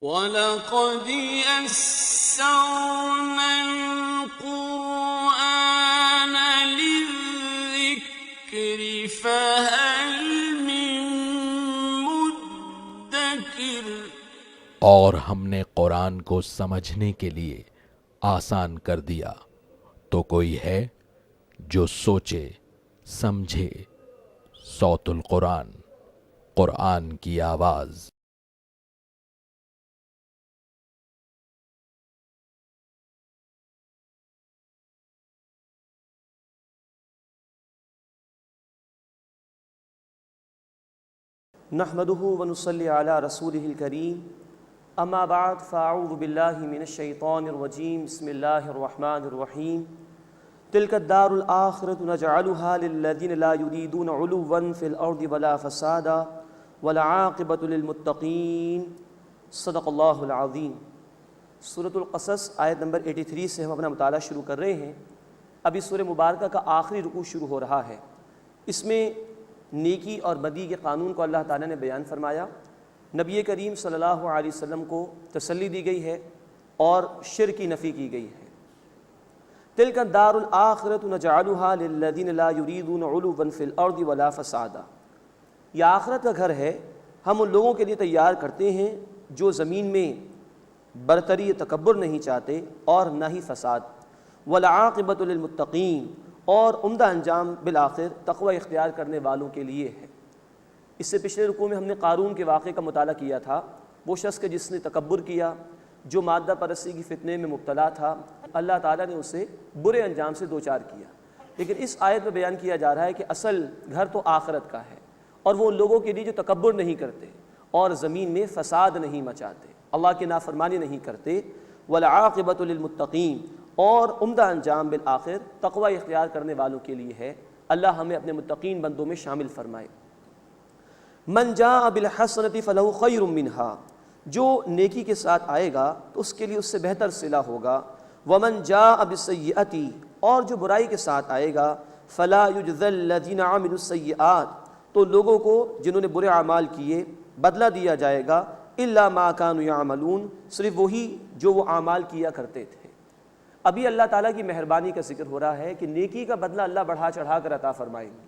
وَلَقَدْ يَسَّرْنَا الْقُرْآنَ لِلذِّكْرِ فَهَلْ مِن مُّدَّكِرٍ۔ اور ہم نے قرآن کو سمجھنے کے لیے آسان کر دیا، تو کوئی ہے جو سوچے سمجھے۔ صوت القرآن، قرآن کی آواز۔ نحمده ونصلي على رسوله الكريم اما بعد فاعوذ بالله من الشيطان الرجيم بسم الله الرحمن الرحيم تلك الدار الآخرة نجعلها للذين لا يريدون علوا في الأرض ولا فسادا والعاقبة للمتقين صدق اللہ العظیم۔ سورۃ القصص آیت نمبر 83 سے ہم اپنا مطالعہ شروع کر رہے ہیں۔ ابھی سورہ مبارکہ کا آخری رکوع شروع ہو رہا ہے۔ اس میں نیکی اور بدی کے قانون کو اللہ تعالیٰ نے بیان فرمایا، نبی کریم صلی اللہ علیہ وسلم کو تسلی دی گئی ہے اور شرک کی نفی کی گئی ہے۔ تلک الدار الآخرۃ نجعلها للذین لا یریدون علوا فی الارض ولا فسادا۔ یہ آخرت کا گھر ہے، ہم ان لوگوں کے لیے تیار کرتے ہیں جو زمین میں برتری تکبر نہیں چاہتے اور نہ ہی فساد۔ والعاقبۃ للمتقین، اور عمدہ انجام بالآخر تقوی اختیار کرنے والوں کے لیے ہے۔ اس سے پچھلے رکوع میں ہم نے قارون کے واقعے کا مطالعہ کیا تھا۔ وہ شخص کے جس نے تکبر کیا، جو مادہ پرستی کی فتنے میں مبتلا تھا، اللہ تعالیٰ نے اسے برے انجام سے دوچار کیا۔ لیکن اس آیت میں بیان کیا جا رہا ہے کہ اصل گھر تو آخرت کا ہے، اور وہ ان لوگوں کے لیے جو تکبر نہیں کرتے اور زمین میں فساد نہیں مچاتے، اللہ کی نافرمانی نہیں کرتے۔ والعاقبۃ للمتقین، اور عمدہ انجام بالآخر تقوی اختیار کرنے والوں کے لیے ہے۔ اللہ ہمیں اپنے متقین بندوں میں شامل فرمائے۔ من جاء بالحسنۃ فلہ خیر منہا، جو نیکی کے ساتھ آئے گا تو اس کے لیے اس سے بہتر صلہ ہوگا۔ ومن جاء بالسیئۃ، اور جو برائی کے ساتھ آئے گا فلا یجزی الذین عملوا السیئات، تو لوگوں کو جنہوں نے برے اعمال کیے بدلہ دیا جائے گا۔ الا ما كانوا يعملون، صرف وہی جو وہ اعمال کیا کرتے تھے۔ ابھی اللہ تعالیٰ کی مہربانی کا ذکر ہو رہا ہے کہ نیکی کا بدلہ اللہ بڑھا چڑھا کر عطا فرمائیں گے۔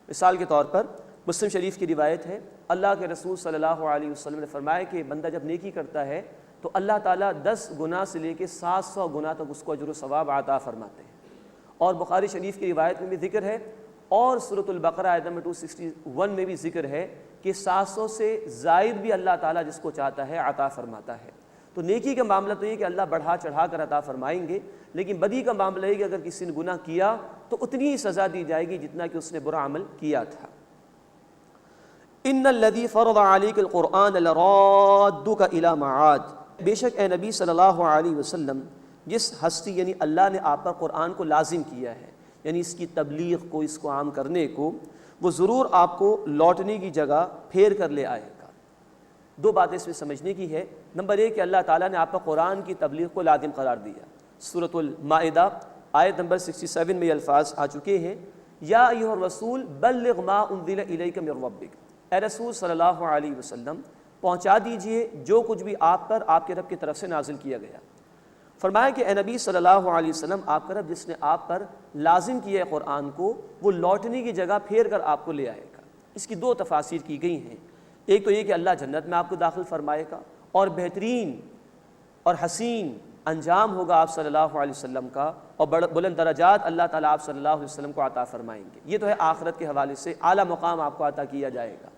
مثال کے طور پر مسلم شریف کی روایت ہے، اللہ کے رسول صلی اللہ علیہ وسلم نے فرمایا کہ بندہ جب نیکی کرتا ہے تو اللہ تعالیٰ 10 گنا سے لے کے 700 گنا تک اس کو اجر و ثواب عطا فرماتے ہیں۔ اور بخاری شریف کی روایت میں بھی ذکر ہے، اور سورۃ البقرہ آیت نمبر 261 میں بھی ذکر ہے کہ 700 سے زائد بھی اللہ تعالیٰ جس کو چاہتا ہے عطا فرماتا ہے۔ تو نیکی کا معاملہ تو یہ کہ اللہ بڑھا چڑھا کر عطا فرمائیں گے، لیکن بدی کا معاملہ یہ کہ اگر کسی نے گناہ کیا تو اتنی ہی سزا دی جائے گی جتنا کہ اس نے برا عمل کیا تھا۔ ان الذی فرض علیک القرآن لرادک الی معاد، بے شک اے نبی صلی اللہ علیہ وسلم، جس ہستی یعنی اللہ نے آپ پر قرآن کو لازم کیا ہے، یعنی اس کی تبلیغ کو، اس کو عام کرنے کو، وہ ضرور آپ کو لوٹنے کی جگہ پھیر کر لے آئے گا۔ دو باتیں اس میں سمجھنے کی ہے۔ نمبر ایک کہ اللہ تعالیٰ نے آپ پر قرآن کی تبلیغ کو لازم قرار دیا۔ سورۃ المائدہ آیت نمبر 67 میں یہ الفاظ آ چکے ہیں، یا ایھا الرسول بلغ ما انزل الیک من ربک، اے رسول صلی اللہ علیہ وسلم پہنچا دیجئے جو کچھ بھی آپ پر آپ کے رب کی طرف سے نازل کیا گیا۔ فرمایا کہ اے نبی صلی اللہ علیہ وسلم، آپ کا رب جس نے آپ پر لازم کیا ہے قرآن کو، وہ لوٹنے کی جگہ پھیر کر آپ کو لے آئے گا۔ اس کی دو تفاسیر کی گئی ہیں۔ ایک تو یہ کہ اللہ جنت میں آپ کو داخل فرمائے گا، اور بہترین اور حسین انجام ہوگا آپ صلی اللہ علیہ وسلم کا، اور بلند درجات اللہ تعالیٰ آپ صلی اللہ علیہ وسلم کو عطا فرمائیں گے۔ یہ تو ہے آخرت کے حوالے سے اعلیٰ مقام آپ کو عطا کیا جائے گا۔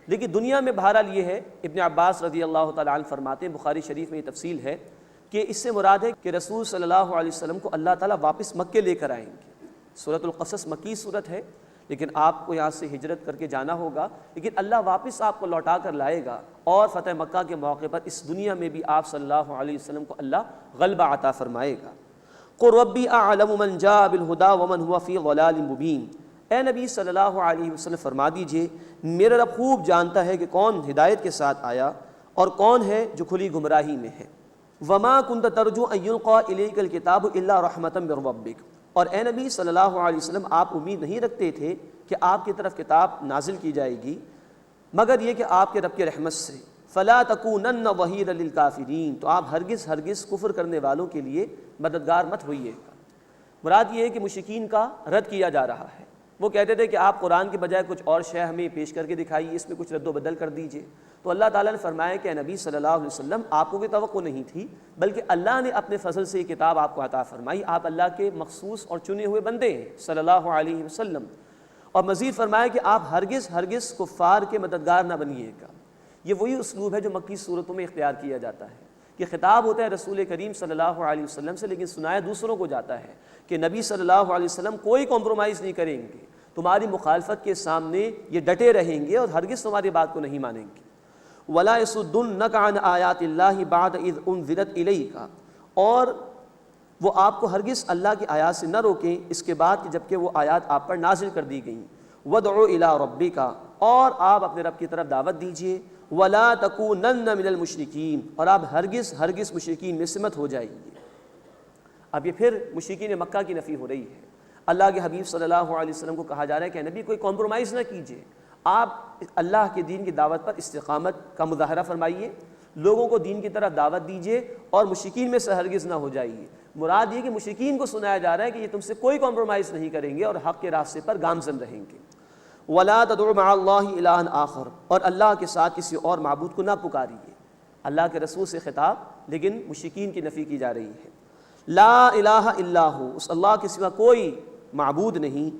لیکن دنیا میں بہرحال یہ ہے، ابن عباس رضی اللہ تعالیٰ عنہ فرماتے ہیں، بخاری شریف میں یہ تفصیل ہے کہ اس سے مراد ہے کہ رسول صلی اللہ علیہ وسلم کو اللہ تعالیٰ واپس مکے لے کر آئیں گے۔ سورۃ القصص مکی صورت ہے، لیکن آپ کو یہاں سے ہجرت کر کے جانا ہوگا، لیکن اللہ واپس آپ کو لوٹا کر لائے گا، اور فتح مکہ کے موقع پر اس دنیا میں بھی آپ صلی اللہ علیہ وسلم کو اللہ غلبہ عطا فرمائے گا۔ قل ربی اعلم من جاء بالہدی ومن هو فی ضلال مبین، اے نبی صلی اللہ علیہ وسلم فرما دیجئے میرا رب خوب جانتا ہے کہ کون ہدایت کے ساتھ آیا اور کون ہے جو کھلی گمراہی میں ہے۔ وما كنت ترجو ان يلقى اليك الكتاب الا رحمة من ربك، اور اے نبی صلی اللہ علیہ وسلم آپ امید نہیں رکھتے تھے کہ آپ کی طرف کتاب نازل کی جائے گی مگر یہ کہ آپ کے رب کی رحمت سے۔ فلا تکونن ظہیرا للکافرین، تو آپ ہرگز ہرگز کفر کرنے والوں کے لیے مددگار مت ہوئیے گا۔ مراد یہ ہے کہ مشرکین کا رد کیا جا رہا ہے۔ وہ کہتے تھے کہ آپ قرآن کے بجائے کچھ اور شے ہمیں پیش کر کے دکھائیے، اس میں کچھ رد و بدل کر دیجئے۔ تو اللہ تعالیٰ نے فرمایا کہ اے نبی صلی اللہ علیہ وسلم، آپ کو کوئی توقع نہیں تھی، بلکہ اللہ نے اپنے فضل سے یہ کتاب آپ کو عطا فرمائی، آپ اللہ کے مخصوص اور چنے ہوئے بندے ہیں صلی اللہ علیہ وسلم۔ اور مزید فرمایا کہ آپ ہرگز ہرگز کفار کے مددگار نہ بنیے گا۔ یہ وہی اسلوب ہے جو مکی صورتوں میں اختیار کیا جاتا ہے کہ خطاب ہوتا ہے رسول کریم صلی اللہ علیہ وسلم سے، لیکن سنایا دوسروں کو جاتا ہے کہ نبی صلی اللہ علیہ وسلم کوئی کمپرومائز نہیں کریں گے، تمہاری مخالفت کے سامنے یہ ڈٹے رہیں گے اور ہرگز تمہاری بات کو نہیں مانیں گے۔ وَلَا يَصُدُّنَّكَ عَنْ آيَاتِ اللَّهِ بَعْدَ إِذْ أُنذِرَتْ إِلَيْكَ، اور وہ آپ کو ہرگز اللہ کی آیات سے نہ روکیں اس کے بعد کہ جبکہ وہ آیات آپ پر نازل کر دی گئیں۔ وَادْعُ إِلَىٰ رَبِّكَ، اور آپ اپنے رب کی طرف دعوت دیجئے۔ وَلَا تَكُونَنَّ مِنَ الْمُشْرِكِينَ، اور آپ ہرگز ہرگز مشرکین میں سے مت ہو جائیں گے۔ اب یہ پھر مشرکین مکہ کی نفی ہو رہی ہے۔ اللہ کے حبیب صلی اللہ علیہ وسلم کو کہا جا رہا ہے کہ نبی کوئی کمپرومائز نہ کیجیے، آپ اللہ کے دین کی دعوت پر استقامت کا مظاہرہ فرمائیے، لوگوں کو دین کی طرف دعوت دیجیے اور مشرکین میں سے ہرگز نہ ہو جائیے۔ مراد یہ کہ مشرکین کو سنایا جا رہا ہے کہ یہ تم سے کوئی کمپرومائز نہیں کریں گے اور حق کے راستے پر گامزن رہیں گے۔ وَلَا تَدْعُ مَعَ اللَّهِ إِلَٰهًا آخر، اور اللہ کے ساتھ کسی اور معبود کو نہ پکاریے۔ اللہ کے رسول سے خطاب، لیکن مشرکین کی نفی کی جا رہی ہے۔ لا الہ الا ہو، اس اللہ کے سوا کوئی معبود نہیں۔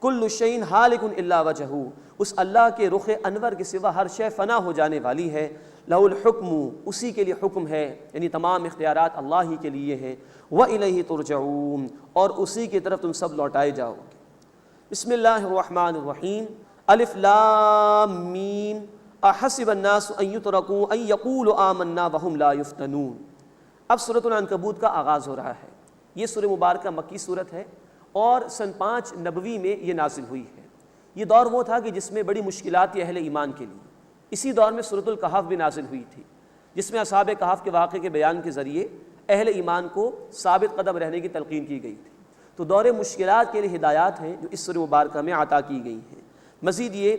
کل شیء ہالک الا وجہہ، اس اللہ کے رخ انور کے سوا ہر شے فنا ہو جانے والی ہے۔ لہ الحکم، اسی کے لیے حکم ہے، یعنی تمام اختیارات اللہ ہی کے لیے ہیں۔ وإلیہ ترجعون، اور اسی کی طرف تم سب لوٹائے جاؤ گے۔ بسم اللہ الرحمن الرحیم۔ الف لام میم، احسب الناس ان یترکوا ان یقولوا آمنا وہم لا یفتنون۔ اب سورۃ العنکبوت کا آغاز ہو رہا ہے۔ یہ سورہ مبارکہ مکی صورت ہے اور سن 5 نبوی میں یہ نازل ہوئی ہے۔ یہ دور وہ تھا کہ جس میں بڑی مشکلات تھی اہل ایمان کے لیے۔ اسی دور میں سورۃ الکہف بھی نازل ہوئی تھی، جس میں اصحاب کہف کے واقعے کے بیان کے ذریعے اہل ایمان کو ثابت قدم رہنے کی تلقین کی گئی تھی۔ تو دور مشکلات کے لیے ہدایات ہیں جو اس سورہ مبارکہ میں عطا کی گئی ہیں۔ مزید یہ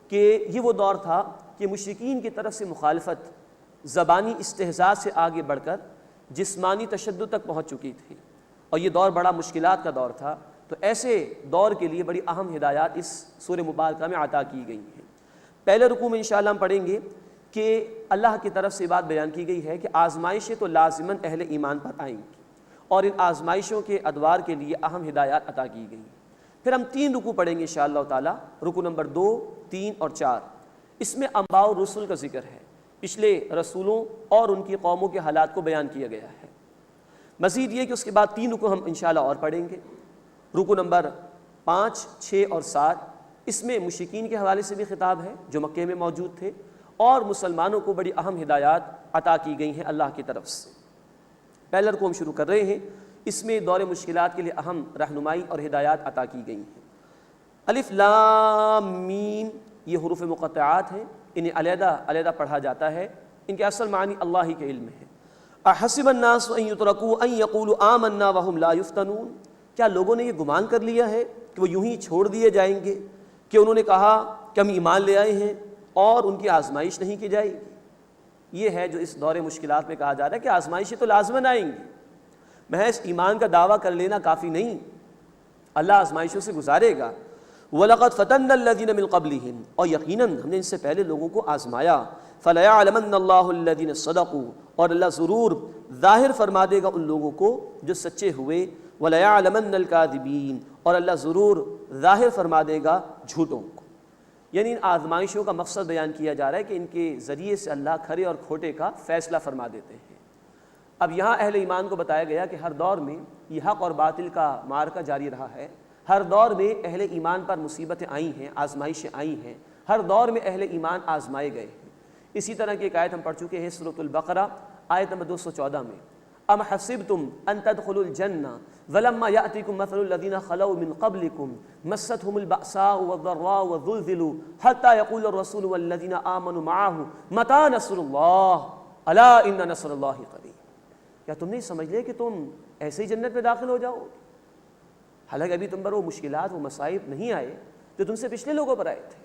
کہ یہ وہ دور تھا کہ مشرکین کی طرف سے مخالفت زبانی استہزاء سے آگے بڑھ کر جسمانی تشدد تک پہنچ چکی تھی، اور یہ دور بڑا مشکلات کا دور تھا۔ تو ایسے دور کے لیے بڑی اہم ہدایات اس سورہ مبارکہ میں عطا کی گئی ہیں۔ پہلے رکوع میں انشاءاللہ ہم پڑھیں گے کہ اللہ کی طرف سے بات بیان کی گئی ہے کہ آزمائشیں تو لازماً اہل ایمان پر آئیں گی، اور ان آزمائشوں کے ادوار کے لیے اہم ہدایات عطا کی گئی ہیں۔ پھر ہم 3 رکوع پڑھیں گے انشاءاللہ تعالیٰ، رکوع نمبر 2، 3 اور 4۔ اس میں انباء الرسل کا ذکر ہے، پچھلے رسولوں اور ان کی قوموں کے حالات کو بیان کیا گیا ہے۔ مزید یہ کہ اس کے بعد 3 رکوع ہم انشاءاللہ اور پڑھیں گے، رکوع نمبر 5، 6 اور 7۔ اس میں مشرکین کے حوالے سے بھی خطاب ہے جو مکے میں موجود تھے، اور مسلمانوں کو بڑی اہم ہدایات عطا کی گئی ہیں اللہ کی طرف سے۔ پہلا رکوع ہم شروع کر رہے ہیں، اس میں دور مشکلات کے لیے اہم رہنمائی اور ہدایات عطا کی گئی ہیں۔ الف لام میم، یہ حروف مقطعات ہیں، انہیں علیحدہ علیحدہ پڑھا جاتا ہے، ان کے اصل معنی اللہ ہی کے علم ہے۔ احسب الناس ان یترکوا ان یقولوا آمنا وہم لا یفتنون، کیا لوگوں نے یہ گمان کر لیا ہے کہ وہ یوں ہی چھوڑ دیے جائیں گے کہ انہوں نے کہا کہ ہم ایمان لے آئے ہیں اور ان کی آزمائش نہیں کی جائے گی؟ یہ ہے جو اس دور مشکلات میں کہا جا رہا ہے کہ آزمائشیں تو لازماً آئیں گی، محض ایمان کا دعویٰ کر لینا کافی نہیں، اللہ آزمائشوں سے گزارے گا۔ وَلَقَدْ فَتَنَّ الَّذِينَ مِن قَبْلِهِمْ، اور یقیناً ہم نے ان سے پہلے لوگوں کو آزمایا۔ فَلَيَعْلَمَنَّ اللَّهُ الَّذِينَ صَدَقُوا، اور اللہ ضرور ظاہر فرما دے گا ان لوگوں کو جو سچے ہوئے۔ وَلَيَعْلَمَنَّ الْكَاذِبِينَ، اور اللہ ضرور ظاہر فرما دے گا جھوٹوں کو۔ یعنی ان آزمائشوں کا مقصد بیان کیا جا رہا ہے کہ ان کے ذریعے سے اللہ کھرے اور کھوٹے کا فیصلہ فرما دیتے ہیں۔ اب یہاں اہل ایمان کو بتایا گیا کہ ہر دور میں یہ حق اور باطل کا معرکہ جاری رہا ہے، ہر دور میں اہل ایمان پر مصیبتیں آئی ہیں، آزمائشیں آئی ہیں، ہر دور میں اہل ایمان آزمائے گئے ہیں۔ اسی طرح کی ایک آیت ہم پڑھ چکے ہیں سورۃ البقرہ آیت نمبر 214 میں، ام حسبتم ان تدخلوا الجنہ ولما یأتکم مثل الذین خلوا من قبلکم مستهم البأساء والضراء وزلزلوا حتى یقول الرسول والذین آمنوا معه متی نصر اللہ الا ان نصر اللہ قریب۔ کیا تم نہیں سمجھ لے کہ تم ایسے ہی جنت میں داخل ہو جاؤ گے؟ حالانکہ ابھی تم پر وہ مشکلات، وہ مصائب نہیں آئے جو تم سے پچھلے لوگوں پر آئے تھے۔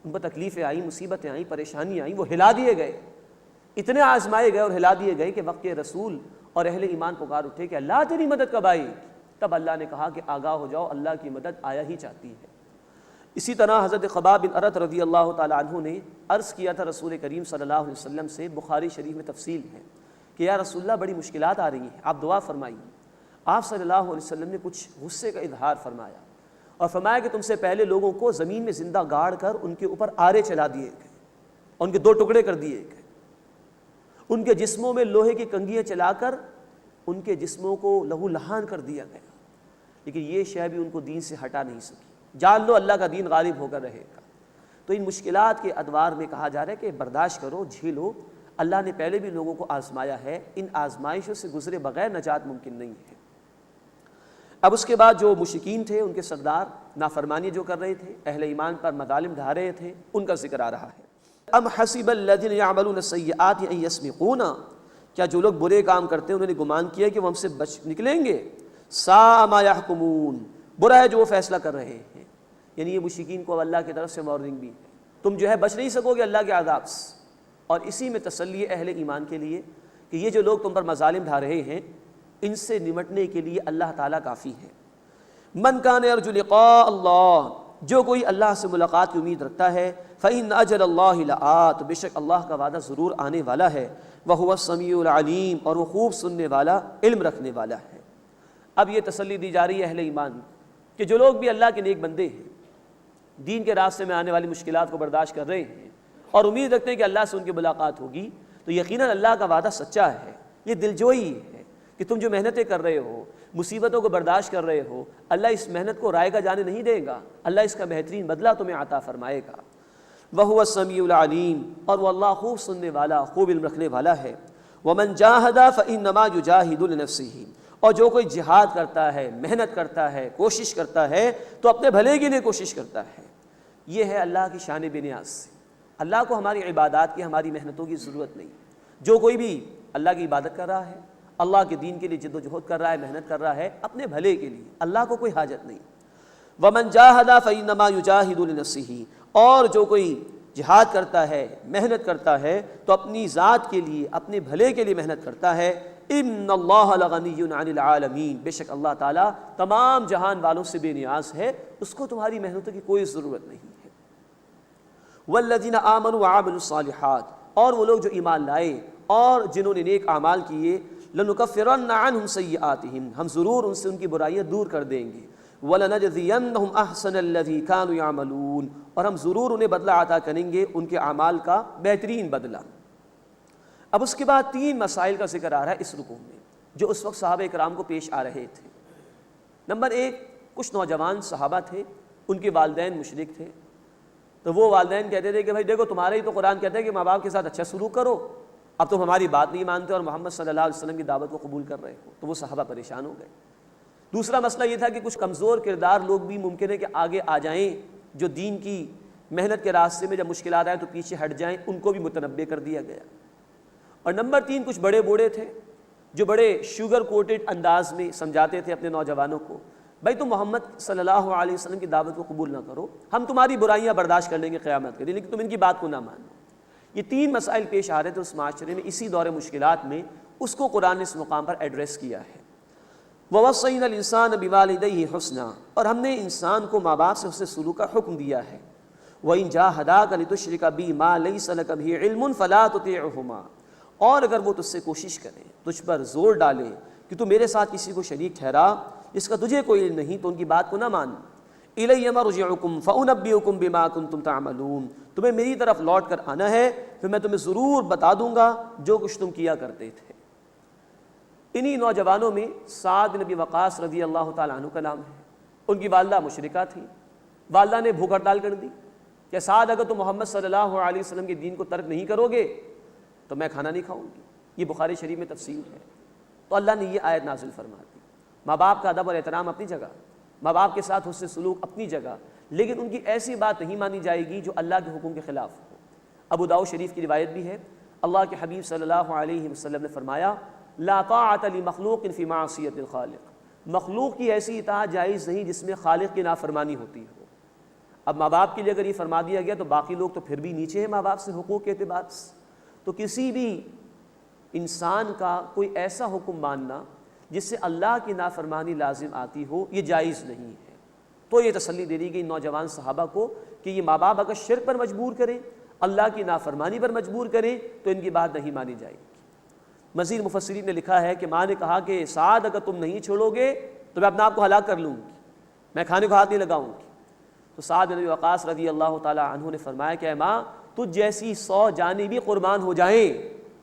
ان پر تکلیفیں آئیں، مصیبتیں آئیں، پریشانی آئیں، وہ ہلا دیے گئے، اتنے آزمائے گئے اور ہلا دیے گئے کہ وقت رسول اور اہل ایمان پکار اٹھے کہ اللہ تیری مدد کب آئی؟ تب اللہ نے کہا کہ آگاہ ہو جاؤ، اللہ کی مدد آیا ہی چاہتی ہے۔ اسی طرح حضرت خباب بن ارت رضی اللہ تعالیٰ عنہ نے عرض کیا تھا رسول کریم صلی اللہ علیہ وسلم سے، بخاری شریف میں تفصیل ہے کہ یا رسول اللہ بڑی مشکلات آ رہی ہیں، آپ دعا فرمائیے۔ آپ صلی اللہ علیہ وسلم نے کچھ غصے کا اظہار فرمایا اور فرمایا کہ تم سے پہلے لوگوں کو زمین میں زندہ گاڑ کر ان کے اوپر آرے چلا دیے گئے، ان کے 2 ٹکڑے کر دیے گئے، ان کے جسموں میں لوہے کی کنگھیاں چلا کر ان کے جسموں کو لہو لہان کر دیا گیا، لیکن یہ شے بھی ان کو دین سے ہٹا نہیں سکی۔ جان لو اللہ کا دین غالب ہو کر رہے گا۔ تو ان مشکلات کے ادوار میں کہا جا رہا ہے کہ برداشت کرو، جھیلو، اللہ نے پہلے بھی لوگوں کو آزمایا ہے، ان آزمائشوں سے گزرے بغیر نجات ممکن نہیں ہے۔ اب اس کے بعد جو مشرکین تھے، ان کے سردار نافرمانی جو کر رہے تھے، اہل ایمان پر مظالم ڈھا رہے تھے، ان کا ذکر آ رہا ہے۔ ام حسب الذین یعملون السیئات ان یسبقونا، کیا جو لوگ برے کام کرتے ہیں انہوں نے گمان کیا کہ وہ ہم سے بچ نکلیں گے؟ ساء ما یحکمون، برا ہے جو وہ فیصلہ کر رہے ہیں۔ یعنی یہ مشرکین کو اللہ کی طرف سے وارننگ بھی ہے، تم جو ہے بچ نہیں سکو گے اللہ کے عذاب سے۔ اور اسی میں تسلی ہے اہل ایمان کے لیے کہ یہ جو لوگ تم پر مظالم ڈھا رہے ہیں، ان سے نمٹنے کے لیے اللہ تعالیٰ کافی ہے۔ من کان یرجو لقاء اللہ، جو کوئی اللہ سے ملاقات کی امید رکھتا ہے، فإن اجل اللہ لآت، بے شک اللہ کا وعدہ ضرور آنے والا ہے، وہو السمیع العلیم، اور وہ خوب سننے والا، علم رکھنے والا ہے۔ اب یہ تسلی دی جا رہی ہے اہل ایمان کہ جو لوگ بھی اللہ کے نیک بندے ہیں، دین کے راستے میں آنے والی مشکلات کو برداشت کر رہے ہیں اور امید رکھتے ہیں کہ اللہ سے ان کی ملاقات ہوگی، تو یقیناً اللہ کا وعدہ سچا ہے۔ یہ دلجوئی ہے کہ تم جو محنتیں کر رہے ہو، مصیبتوں کو برداشت کر رہے ہو، اللہ اس محنت کو رائے گا جانے نہیں دے گا، اللہ اس کا بہترین بدلہ تمہیں عطا فرمائے گا۔ وَهُوَ السَّمِيعُ الْعَلِيمُ، اور وہ اللہ خوب سننے والا، خوب علم رکھنے والا ہے۔ وَمَنْ جَاهَدَ فَإِنَّمَا يُجَاهِدُ لِنَفْسِهِ، اور جو کوئی جہاد کرتا ہے، محنت کرتا ہے، کوشش کرتا ہے، تو اپنے بھلے کے لیے کوشش کرتا ہے۔ یہ ہے اللہ کی شان بے نیاز سے۔ اللہ کو ہماری عبادات کی، ہماری محنتوں کی ضرورت نہیں۔ جو کوئی بھی اللہ کی عبادت کر رہا ہے، اللہ کے دین کے لیے جد و جہد کر رہا ہے، محنت کر رہا ہے، اپنے بھلے کے لیے، اللہ کو کوئی حاجت نہیں۔ وَمَنْ جَاهَدَ فَإِنَّمَا يُجَاهِدُ لِنَفْسِهِ، اور جو کوئی جہاد کرتا ہے، محنت کرتا ہے، تو اپنی ذات کے لیے، اپنے بھلے کے لیے محنت کرتا ہے۔ ان اللہ لغنی عن العالمین، بے شک اللہ تعالیٰ تمام جہان والوں سے بے نیاز ہے، اس کو تمہاری محنتوں کی کوئی ضرورت نہیں ہے۔ والذین آمنوا وعملوا الصالحات، اور وہ لوگ جو ایمان لائے اور جنہوں نے نیک اعمال کیے، لنکفرن عنہم سیئاتہم، ہم ضرور ان سے ان کی برائیاں دور کر دیں گے۔ وَلَنَجْزِيَنَّهُمْ أَحْسَنَ الَّذِي كَانُوا يَعْمَلُونَ، اور ہم ضرور انہیں بدلہ عطا کریں گے ان کے اعمال کا بہترین بدلہ۔ اب اس کے بعد 3 مسائل کا ذکر آ رہا ہے اس رکوع میں، جو اس وقت صحابہ کرام کو پیش آ رہے تھے۔ نمبر 1، کچھ نوجوان صحابہ تھے، ان کے والدین مشرک تھے، تو وہ والدین کہتے تھے کہ بھائی دیکھو تمہارا ہی تو قرآن کہتا ہے کہ ماں باپ کے ساتھ اچھا سلوک کرو، اب تم ہماری بات نہیں مانتے اور محمد صلی اللہ علیہ وسلم کی دعوت کو قبول کر رہے ہو، تو وہ صحابہ پریشان ہو گئے۔ دوسرا مسئلہ یہ تھا کہ کچھ کمزور کردار لوگ بھی ممکن ہے کہ آگے آ جائیں، جو دین کی محنت کے راستے میں جب مشکلات آئیں تو پیچھے ہٹ جائیں، ان کو بھی متنبع کر دیا گیا۔ اور نمبر 3، کچھ بڑے بوڑھے تھے جو بڑے شوگر کوٹڈ انداز میں سمجھاتے تھے اپنے نوجوانوں کو، بھائی تم محمد صلی اللہ علیہ وسلم کی دعوت کو قبول نہ کرو، ہم تمہاری برائیاں برداشت کر لیں گے قیامت کے دن، لیکن تم ان کی بات کو نہ مانو۔ یہ 3 مسائل پیش آ رہے تھے اس معاشرے میں، اسی دور مشکلات میں، اس کو قرآن نے اس مقام پر ایڈریس کیا ہے۔ وَوَصَّيْنَا الْإِنسَانَ بِوَالِدَيْهِ حُسْنًا، اور ہم نے انسان کو ماں باپ سے حسن سلوک کا حکم دیا ہے۔ وَإِن جَاهَدَاكَ لِتُشْرِكَ بِي مَا لَيْسَ لَكَ بِهِ عِلْمٌ فَلَا تُطِعْهُمَا، اور اگر وہ تجھ سے کوشش کریں، تجھ پر زور ڈالیں کہ تو میرے ساتھ کسی کو شریک ٹھہرا جس کا تجھے کوئی علم نہیں، تو ان کی بات کو نہ مان۔ إِلَيَّ مَرْجِعُكُمْ فَأُنَبِّئُكُمْ بِمَا كُنتُمْ تَعْمَلُونَ، تمہیں میری طرف لوٹ کر آنا ہے، پھر میں تمہیں ضرور بتا دوں گا جو کچھ تم کیا کرتے تھے۔ انہی نوجوانوں میں سعد بن ابی وقاص رضی اللہ تعالیٰ عنہ کا نام ہے۔ ان کی والدہ مشرکہ تھی، والدہ نے بھوک ہڑتال کر دی کہ سعد اگر تم محمد صلی اللہ علیہ وسلم کے دین کو ترک نہیں کرو گے تو میں کھانا نہیں کھاؤں گی۔ یہ بخاری شریف میں تفصیل ہے۔ تو اللہ نے یہ آیت نازل فرما دی۔ ماں باپ کا ادب اور احترام اپنی جگہ، ماں باپ کے ساتھ حسن سلوک اپنی جگہ، لیکن ان کی ایسی بات نہیں مانی جائے گی جو اللہ کے حکم کے خلاف ہو۔ ابو داؤد شریف کی روایت بھی ہے، اللہ کے حبیب صلی اللہ علیہ وسلم نے فرمایا، لا طاعت لمخلوق فی معصیت الخالق، مخلوق کی ایسی اطاعت جائز نہیں جس میں خالق کی نافرمانی ہوتی ہو۔ اب ماں باپ کے لیے اگر یہ فرما دیا گیا تو باقی لوگ تو پھر بھی نیچے ہیں ماں باپ سے حقوق کے اعتبار سے، تو کسی بھی انسان کا کوئی ایسا حکم ماننا جس سے اللہ کی نافرمانی لازم آتی ہو یہ جائز نہیں ہے۔ تو یہ تسلی دے دی گئی نوجوان صحابہ کو کہ یہ ماں باپ اگر شرک پر مجبور کریں، اللہ کی نافرمانی پر مجبور کریں تو ان کی بات نہیں مانی جائے گی۔ مزید مفسرین نے لکھا ہے کہ ماں نے کہا کہ سعد اگر تم نہیں چھوڑو گے تو میں اپنے آپ کو ہلاک کر لوں گی، میں کھانے کو ہاتھ نہیں لگاؤں گی۔ تو سعد بن وقاص رضی اللہ تعالی عنہ نے فرمایا کہ اے ماں تجھ جیسی 100 جانیں بھی قربان ہو جائیں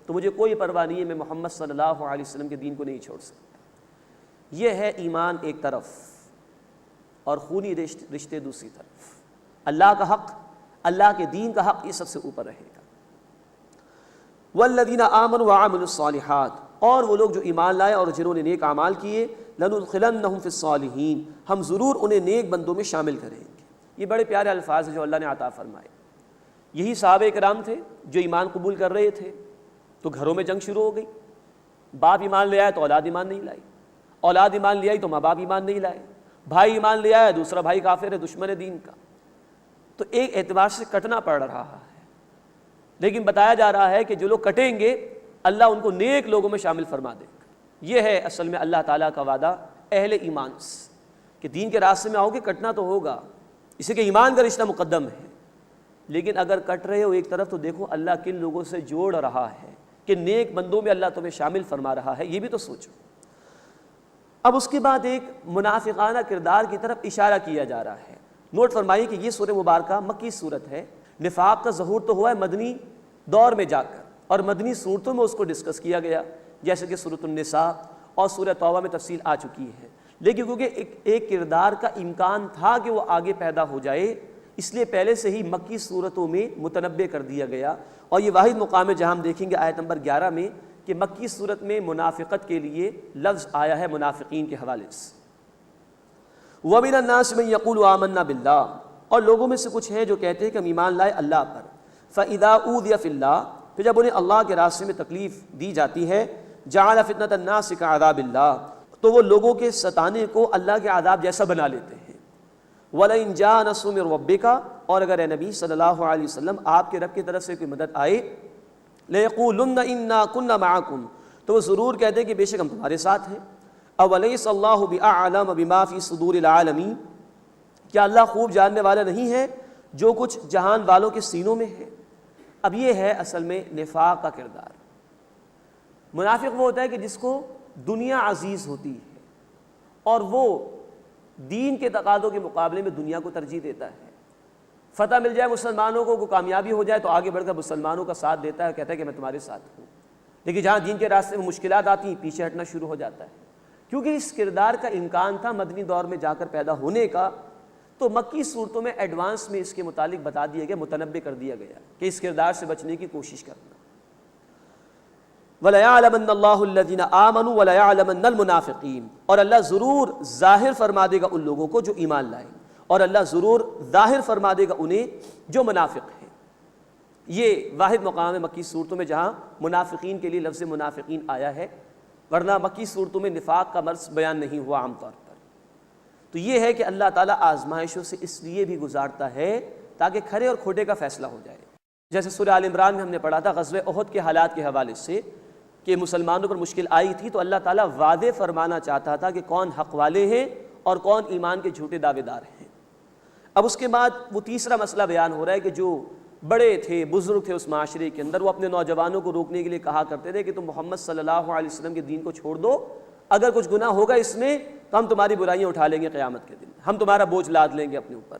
تو مجھے کوئی پرواہ نہیں ہے، میں محمد صلی اللہ علیہ وسلم کے دین کو نہیں چھوڑ سکتا۔ یہ ہے ایمان ایک طرف اور خونی رشتے دوسری طرف۔ اللہ کا حق، اللہ کے دین کا حق یہ سب سے اوپر رہے گا۔ والذین آمنوا وعملوا الصالحات، اور وہ لوگ جو ایمان لائے اور جنہوں نے نیک اعمال کیے، لندخلنہم فی الصالحین، ہم ضرور انہیں نیک بندوں میں شامل کریں گے۔ یہ بڑے پیارے الفاظ ہیں جو اللہ نے عطا فرمائے۔ یہی صحابہ کرام تھے جو ایمان قبول کر رہے تھے تو گھروں میں جنگ شروع ہو گئی، باپ ایمان لے آئے تو اولاد ایمان نہیں لائی، اولاد ایمان لے آئی تو ماں باپ ایمان نہیں لائے، بھائی ایمان لے آیا دوسرا بھائی کافر ہے، دشمن ہے دین کا۔ تو ایک اعتبار سے کٹنا پڑ رہا ہے، لیکن بتایا جا رہا ہے کہ جو لوگ کٹیں گے اللہ ان کو نیک لوگوں میں شامل فرما دے گا۔ یہ ہے اصل میں اللہ تعالیٰ کا وعدہ اہل ایمان سے کہ دین کے راستے میں آؤ گے کٹنا تو ہوگا، اسی کے ایمان کا رشتہ مقدم ہے، لیکن اگر کٹ رہے ہو ایک طرف تو دیکھو اللہ کن لوگوں سے جوڑ رہا ہے کہ نیک بندوں میں اللہ تمہیں شامل فرما رہا ہے، یہ بھی تو سوچو۔ اب اس کے بعد ایک منافقانہ کردار کی طرف اشارہ کیا جا رہا ہے۔ نوٹ فرمائیے کہ یہ سورہ مبارکہ مکی صورت ہے، نفاق کا ظہور تو ہوا ہے مدنی دور میں جا کر، اور مدنی صورتوں میں اس کو ڈسکس کیا گیا، جیسے کہ سورۃ النساء اور سورہ توبہ میں تفصیل آ چکی ہے، لیکن کیونکہ ایک کردار کا امکان تھا کہ وہ آگے پیدا ہو جائے، اس لیے پہلے سے ہی مکی صورتوں میں متنبع کر دیا گیا۔ اور یہ واحد مقام ہے جہاں ہم دیکھیں گے آیت نمبر 11 میں کہ مکی صورت میں منافقت کے لیے لفظ آیا ہے منافقین کے حوالے سے۔ وَمِنَ النَّاسِ مَن يَقُولُ آمَنَّا بِاللَّهِ، اور لوگوں میں سے کچھ ہیں جو کہتے ہیں کہ ہم ایمان لائے اللہ پر۔ فَإِذَا أُوذِيَ فِي اللَّهِ، پھر جب انہیں اللہ کے راستے میں تکلیف دی جاتی ہے، جَعَلَ فِتْنَةَ النَّاسِ كَعَذَابِ اللَّهِ، تو وہ لوگوں کے ستانے کو اللہ کے عذاب جیسا بنا لیتے ہیں۔ وَلَئِن جَاءَ نَصْرٌ مِّن رَّبِّكَ، اور اگر اے نبی صلی اللہ علیہ وسلم آپ کے رب کی طرف سے کوئی مدد آئے، لَيَقُولُنَّ إِنَّا كُنَّا مَعَكُمْ، تو وہ ضرور کہتے ہیں کہ بے شک ہم تمہارے ساتھ ہیں۔ أَوَلَيْسَ اللَّهُ بِأَعْلَمَ بِمَا فِي صُدُورِ الْعَالَمِينَ، کیا اللہ خوب جاننے والا نہیں ہے جو کچھ جہان والوں کے سینوں میں ہے۔ اب یہ ہے اصل میں نفاق کا کردار۔ منافق وہ ہوتا ہے کہ جس کو دنیا عزیز ہوتی ہے اور وہ دین کے تقاضوں کے مقابلے میں دنیا کو ترجیح دیتا ہے۔ فتح مل جائے مسلمانوں کو، کامیابی ہو جائے تو آگے بڑھ کر مسلمانوں کا ساتھ دیتا ہے، کہتا ہے کہ میں تمہارے ساتھ ہوں، لیکن جہاں دین کے راستے میں مشکلات آتی ہیں پیچھے ہٹنا شروع ہو جاتا ہے۔ کیونکہ اس کردار کا امکان تھا مدنی دور میں جا کر پیدا ہونے کا، تو مکی صورتوں میں ایڈوانس میں اس کے متعلق بتا دیا گیا، متنبع کر دیا گیا کہ اس کردار سے بچنے کی کوشش کرنا۔ وَلَيَعْلَمَنَّ اللَّهُ الَّذِينَ آمَنُوا وَلَيَعْلَمَنَّ الْمُنَافِقِينَ، اور اللہ ضرور ظاہر فرما دے گا ان لوگوں کو جو ایمان لائیں، اور اللہ ضرور ظاہر فرما دے گا انہیں جو منافق ہیں۔ یہ واحد مقام ہے مکی صورتوں میں جہاں منافقین کے لیے لفظ منافقین آیا ہے، ورنہ مکی صورتوں میں نفاق کا مرض بیان نہیں ہوا عام طور پر۔ تو یہ ہے کہ اللہ تعالیٰ آزمائشوں سے اس لیے بھی گزارتا ہے تاکہ کھرے اور کھوٹے کا فیصلہ ہو جائے۔ جیسے سورہ آل عمران میں ہم نے پڑھا تھا غزوہ احد کے حالات کے حوالے سے کہ مسلمانوں پر مشکل آئی تھی تو اللہ تعالیٰ وعدے فرمانا چاہتا تھا کہ کون حق والے ہیں اور کون ایمان کے جھوٹے دعوے دار ہیں۔ اب اس کے بعد وہ تیسرا مسئلہ بیان ہو رہا ہے کہ جو بڑے تھے، بزرگ تھے اس معاشرے کے اندر، وہ اپنے نوجوانوں کو روکنے کے لیے کہا کرتے تھے کہ تم محمد صلی اللہ علیہ وسلم کے دین کو چھوڑ دو، اگر کچھ گناہ ہوگا اس میں تو ہم تمہاری برائیاں اٹھا لیں گے قیامت کے دن، ہم تمہارا بوجھ لاد لیں گے اپنے اوپر۔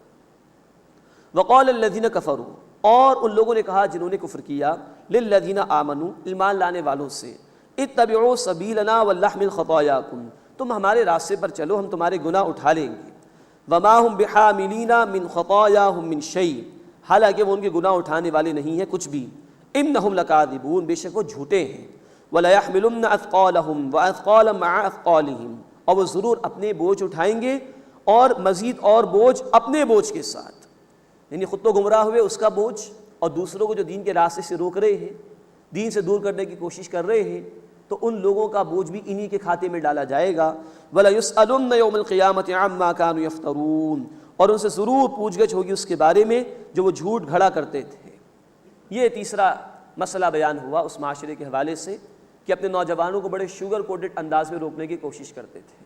وقال الذین کفروا، اور ان لوگوں نے کہا جنہوں نے کفر کیا، للذین آمنوا، ایمان لانے والوں سے، اتبعوا سبیلنا ولنحمل خطایاکم، تم ہمارے راستے پر چلو ہم تمہارے گناہ اٹھا لیں گے۔ وما هم بحاملین من خطایاہم من شیء، حالانکہ وہ ان کے گناہ اٹھانے والے نہیں ہیں کچھ بھی۔ انہم لکاذبون، بے شک وہ جھوٹے ہیں۔ وَلَيَحْمِلُنَّ أَثْقَالَهُمْ وَأَثْقَالًا مَعَ أَثْقَالِهِمْ، اور وہ ضرور اپنے بوجھ اٹھائیں گے اور مزید اور بوجھ اپنے بوجھ کے ساتھ، یعنی خود تو گمراہ ہوئے اس کا بوجھ، اور دوسروں کو جو دین کے راستے سے روک رہے ہیں، دین سے دور کرنے کی کوشش کر رہے ہیں، تو ان لوگوں کا بوجھ بھی انہی کے کھاتے میں ڈالا جائے گا۔ وَلَيُسْأَلُنَّ يَوْمَ الْقِيَامَةِ عَمَّا كَانُوا يَفْتَرُونَ، اور ان سے ضرور پوچھ گچھ ہوگی اس کے بارے میں جو وہ جھوٹ گھڑا کرتے تھے۔ یہ تیسرا مسئلہ بیان ہوا اس معاشرے کے حوالے سے کہ اپنے نوجوانوں کو بڑے شوگر کوٹڈ انداز میں روکنے کی کوشش کرتے تھے۔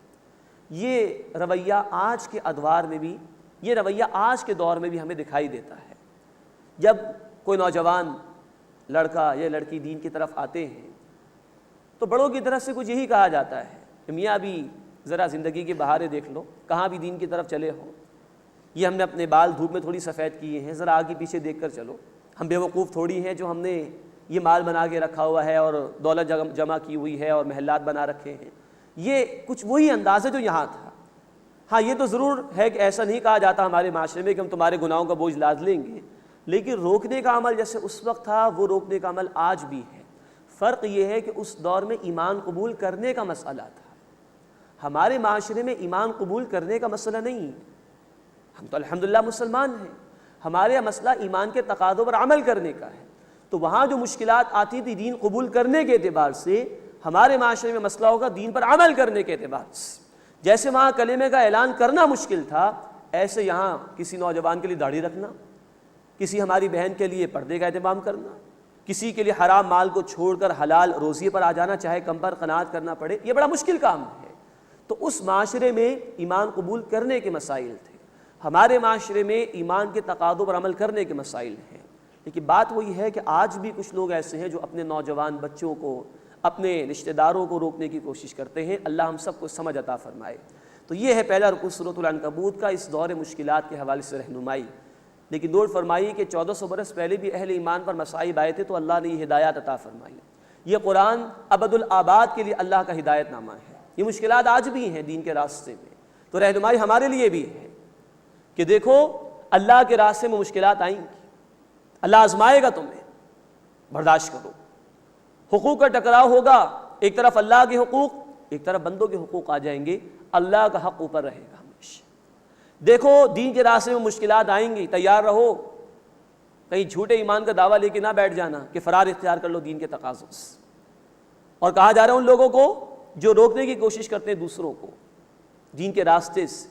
یہ رویہ آج کے ادوار میں بھی، یہ رویہ آج کے دور میں بھی ہمیں دکھائی دیتا ہے۔ جب کوئی نوجوان لڑکا یا لڑکی دین کی طرف آتے ہیں تو بڑوں کی طرف سے کچھ یہی کہا جاتا ہے کہ میاں ابھی ذرا زندگی کے بہارے دیکھ لو، کہاں بھی دین کی طرف چلے ہو، یہ ہم نے اپنے بال دھوپ میں تھوڑی سفید کیے ہیں، ذرا آگے پیچھے دیکھ کر چلو، ہم بے وقوف تھوڑی ہیں جو ہم نے یہ مال بنا کے رکھا ہوا ہے اور دولت جمع کی ہوئی ہے اور محلات بنا رکھے ہیں۔ یہ کچھ وہی انداز ہے جو یہاں تھا۔ ہاں یہ تو ضرور ہے کہ ایسا نہیں کہا جاتا ہمارے معاشرے میں کہ ہم تمہارے گناہوں کا بوجھ لاد لیں گے، لیکن روکنے کا عمل جیسے اس وقت تھا وہ روکنے کا عمل آج بھی ہے۔ فرق یہ ہے کہ اس دور میں ایمان قبول کرنے کا مسئلہ تھا، ہمارے معاشرے میں ایمان قبول کرنے کا مسئلہ نہیں، ہم تو الحمدللہ مسلمان ہیں، ہمارے مسئلہ ایمان کے تقاضوں پر عمل کرنے کا ہے۔ تو وہاں جو مشکلات آتی تھی دین قبول کرنے کے اعتبار سے، ہمارے معاشرے میں مسئلہ ہوگا دین پر عمل کرنے کے اعتبار سے۔ جیسے وہاں کلمے کا اعلان کرنا مشکل تھا، ایسے یہاں کسی نوجوان کے لیے داڑھی رکھنا، کسی ہماری بہن کے لیے پردے کا اہتمام کرنا، کسی کے لیے حرام مال کو چھوڑ کر حلال روزی پر آ جانا، چاہے کم پر قناعت کرنا پڑے، یہ بڑا مشکل کام ہے۔ تو اس معاشرے میں ایمان قبول کرنے کے مسائل تھے، ہمارے معاشرے میں ایمان کے تقاضوں پر عمل کرنے کے مسائل ہیں۔ لیکن بات وہی ہے کہ آج بھی کچھ لوگ ایسے ہیں جو اپنے نوجوان بچوں کو، اپنے رشتہ داروں کو روکنے کی کوشش کرتے ہیں۔ اللہ ہم سب کو سمجھ عطا فرمائے۔ تو یہ ہے پہلا رکوع سورۃ العنکبوت کا، اس دور مشکلات کے حوالے سے رہنمائی۔ لیکن نوٹ فرمائی کہ 1400 برس پہلے بھی اہل ایمان پر مصائب آئے تھے تو اللہ نے یہ ہدایات عطا فرمائی۔ یہ قرآن ابد الآباد کے لیے اللہ کا ہدایت نامہ ہے۔ یہ مشکلات آج بھی ہیں دین کے راستے میں، تو رہنمائی ہمارے لیے بھی ہے کہ دیکھو اللہ کے راستے میں مشکلات آئیں گی، اللہ آزمائے گا تمہیں، برداشت کرو۔ حقوق کا ٹکراؤ ہوگا، ایک طرف اللہ کے حقوق، ایک طرف بندوں کے حقوق آ جائیں گے، اللہ کا حق اوپر رہے گا ہمیشہ۔ دیکھو دین کے راستے میں مشکلات آئیں گی، تیار رہو، کہیں جھوٹے ایمان کا دعویٰ لے کے نہ بیٹھ جانا کہ فرار اختیار کر لو دین کے تقاضوں سے۔ اور کہا جا رہا ہے ان لوگوں کو جو روکنے کی کوشش کرتے ہیں دوسروں کو دین کے راستے سے،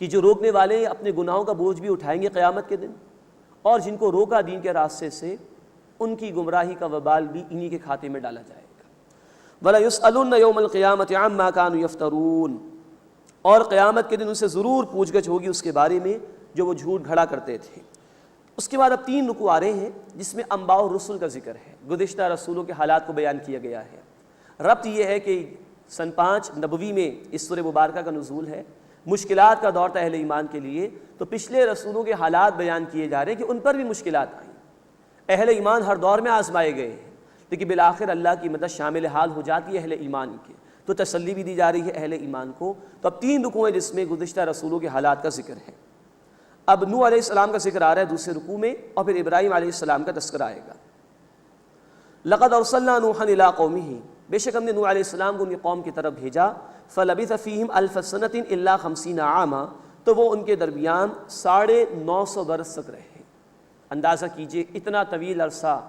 کہ جو روکنے والے اپنے گناہوں کا بوجھ بھی اٹھائیں گے قیامت کے دن، اور جن کو روکا دین کے راستے سے ان کی گمراہی کا وبال بھی انہی کے کھاتے میں ڈالا جائے گا۔ وَلَا يُسْأَلُنَّ يَوْمَ الْقِيَامَةِ عَمَّا كَانُوا يَفْتَرُونَ، اور قیامت کے دن ان سے ضرور پوچھ گچھ ہوگی اس کے بارے میں جو وہ جھوٹ گھڑا کرتے تھے۔ اس کے بعد اب 3 رکوع آ رہے ہیں جس میں انباء الرسل کا ذکر ہے، گزشتہ رسولوں کے حالات کو بیان کیا گیا ہے۔ ربط یہ ہے کہ سن 5 نبوی میں اس سورہ مبارکہ کا نزول ہے، مشکلات کا دور تھا اہل ایمان کے لیے، تو پچھلے رسولوں کے حالات بیان کیے جا رہے ہیں کہ ان پر بھی مشکلات آئیں۔ اہل ایمان ہر دور میں آزمائے گئے ہیں، لیکن بالآخر اللہ کی مدد شامل حال ہو جاتی ہے اہل ایمان کے، تو تسلی بھی دی جا رہی ہے اہل ایمان کو۔ تو اب 3 رکوع ہیں جس میں گزشتہ رسولوں کے حالات کا ذکر ہے۔ اب نوح علیہ السلام کا ذکر آ رہا ہے دوسرے رکوع میں، اور پھر ابراہیم علیہ السلام کا تذکرہ آئے گا۔ لقد ارسلنا نوحا الی قومہ، بے شک ہم نے نوح علیہ السلام کو ان کی قوم کی طرف بھیجا، فلبث فیہم 1000 سنۃ الا 50 عاما، تو وہ ان کے درمیان 950 برس تک رہے۔ اندازہ کیجئے اتنا طویل عرصہ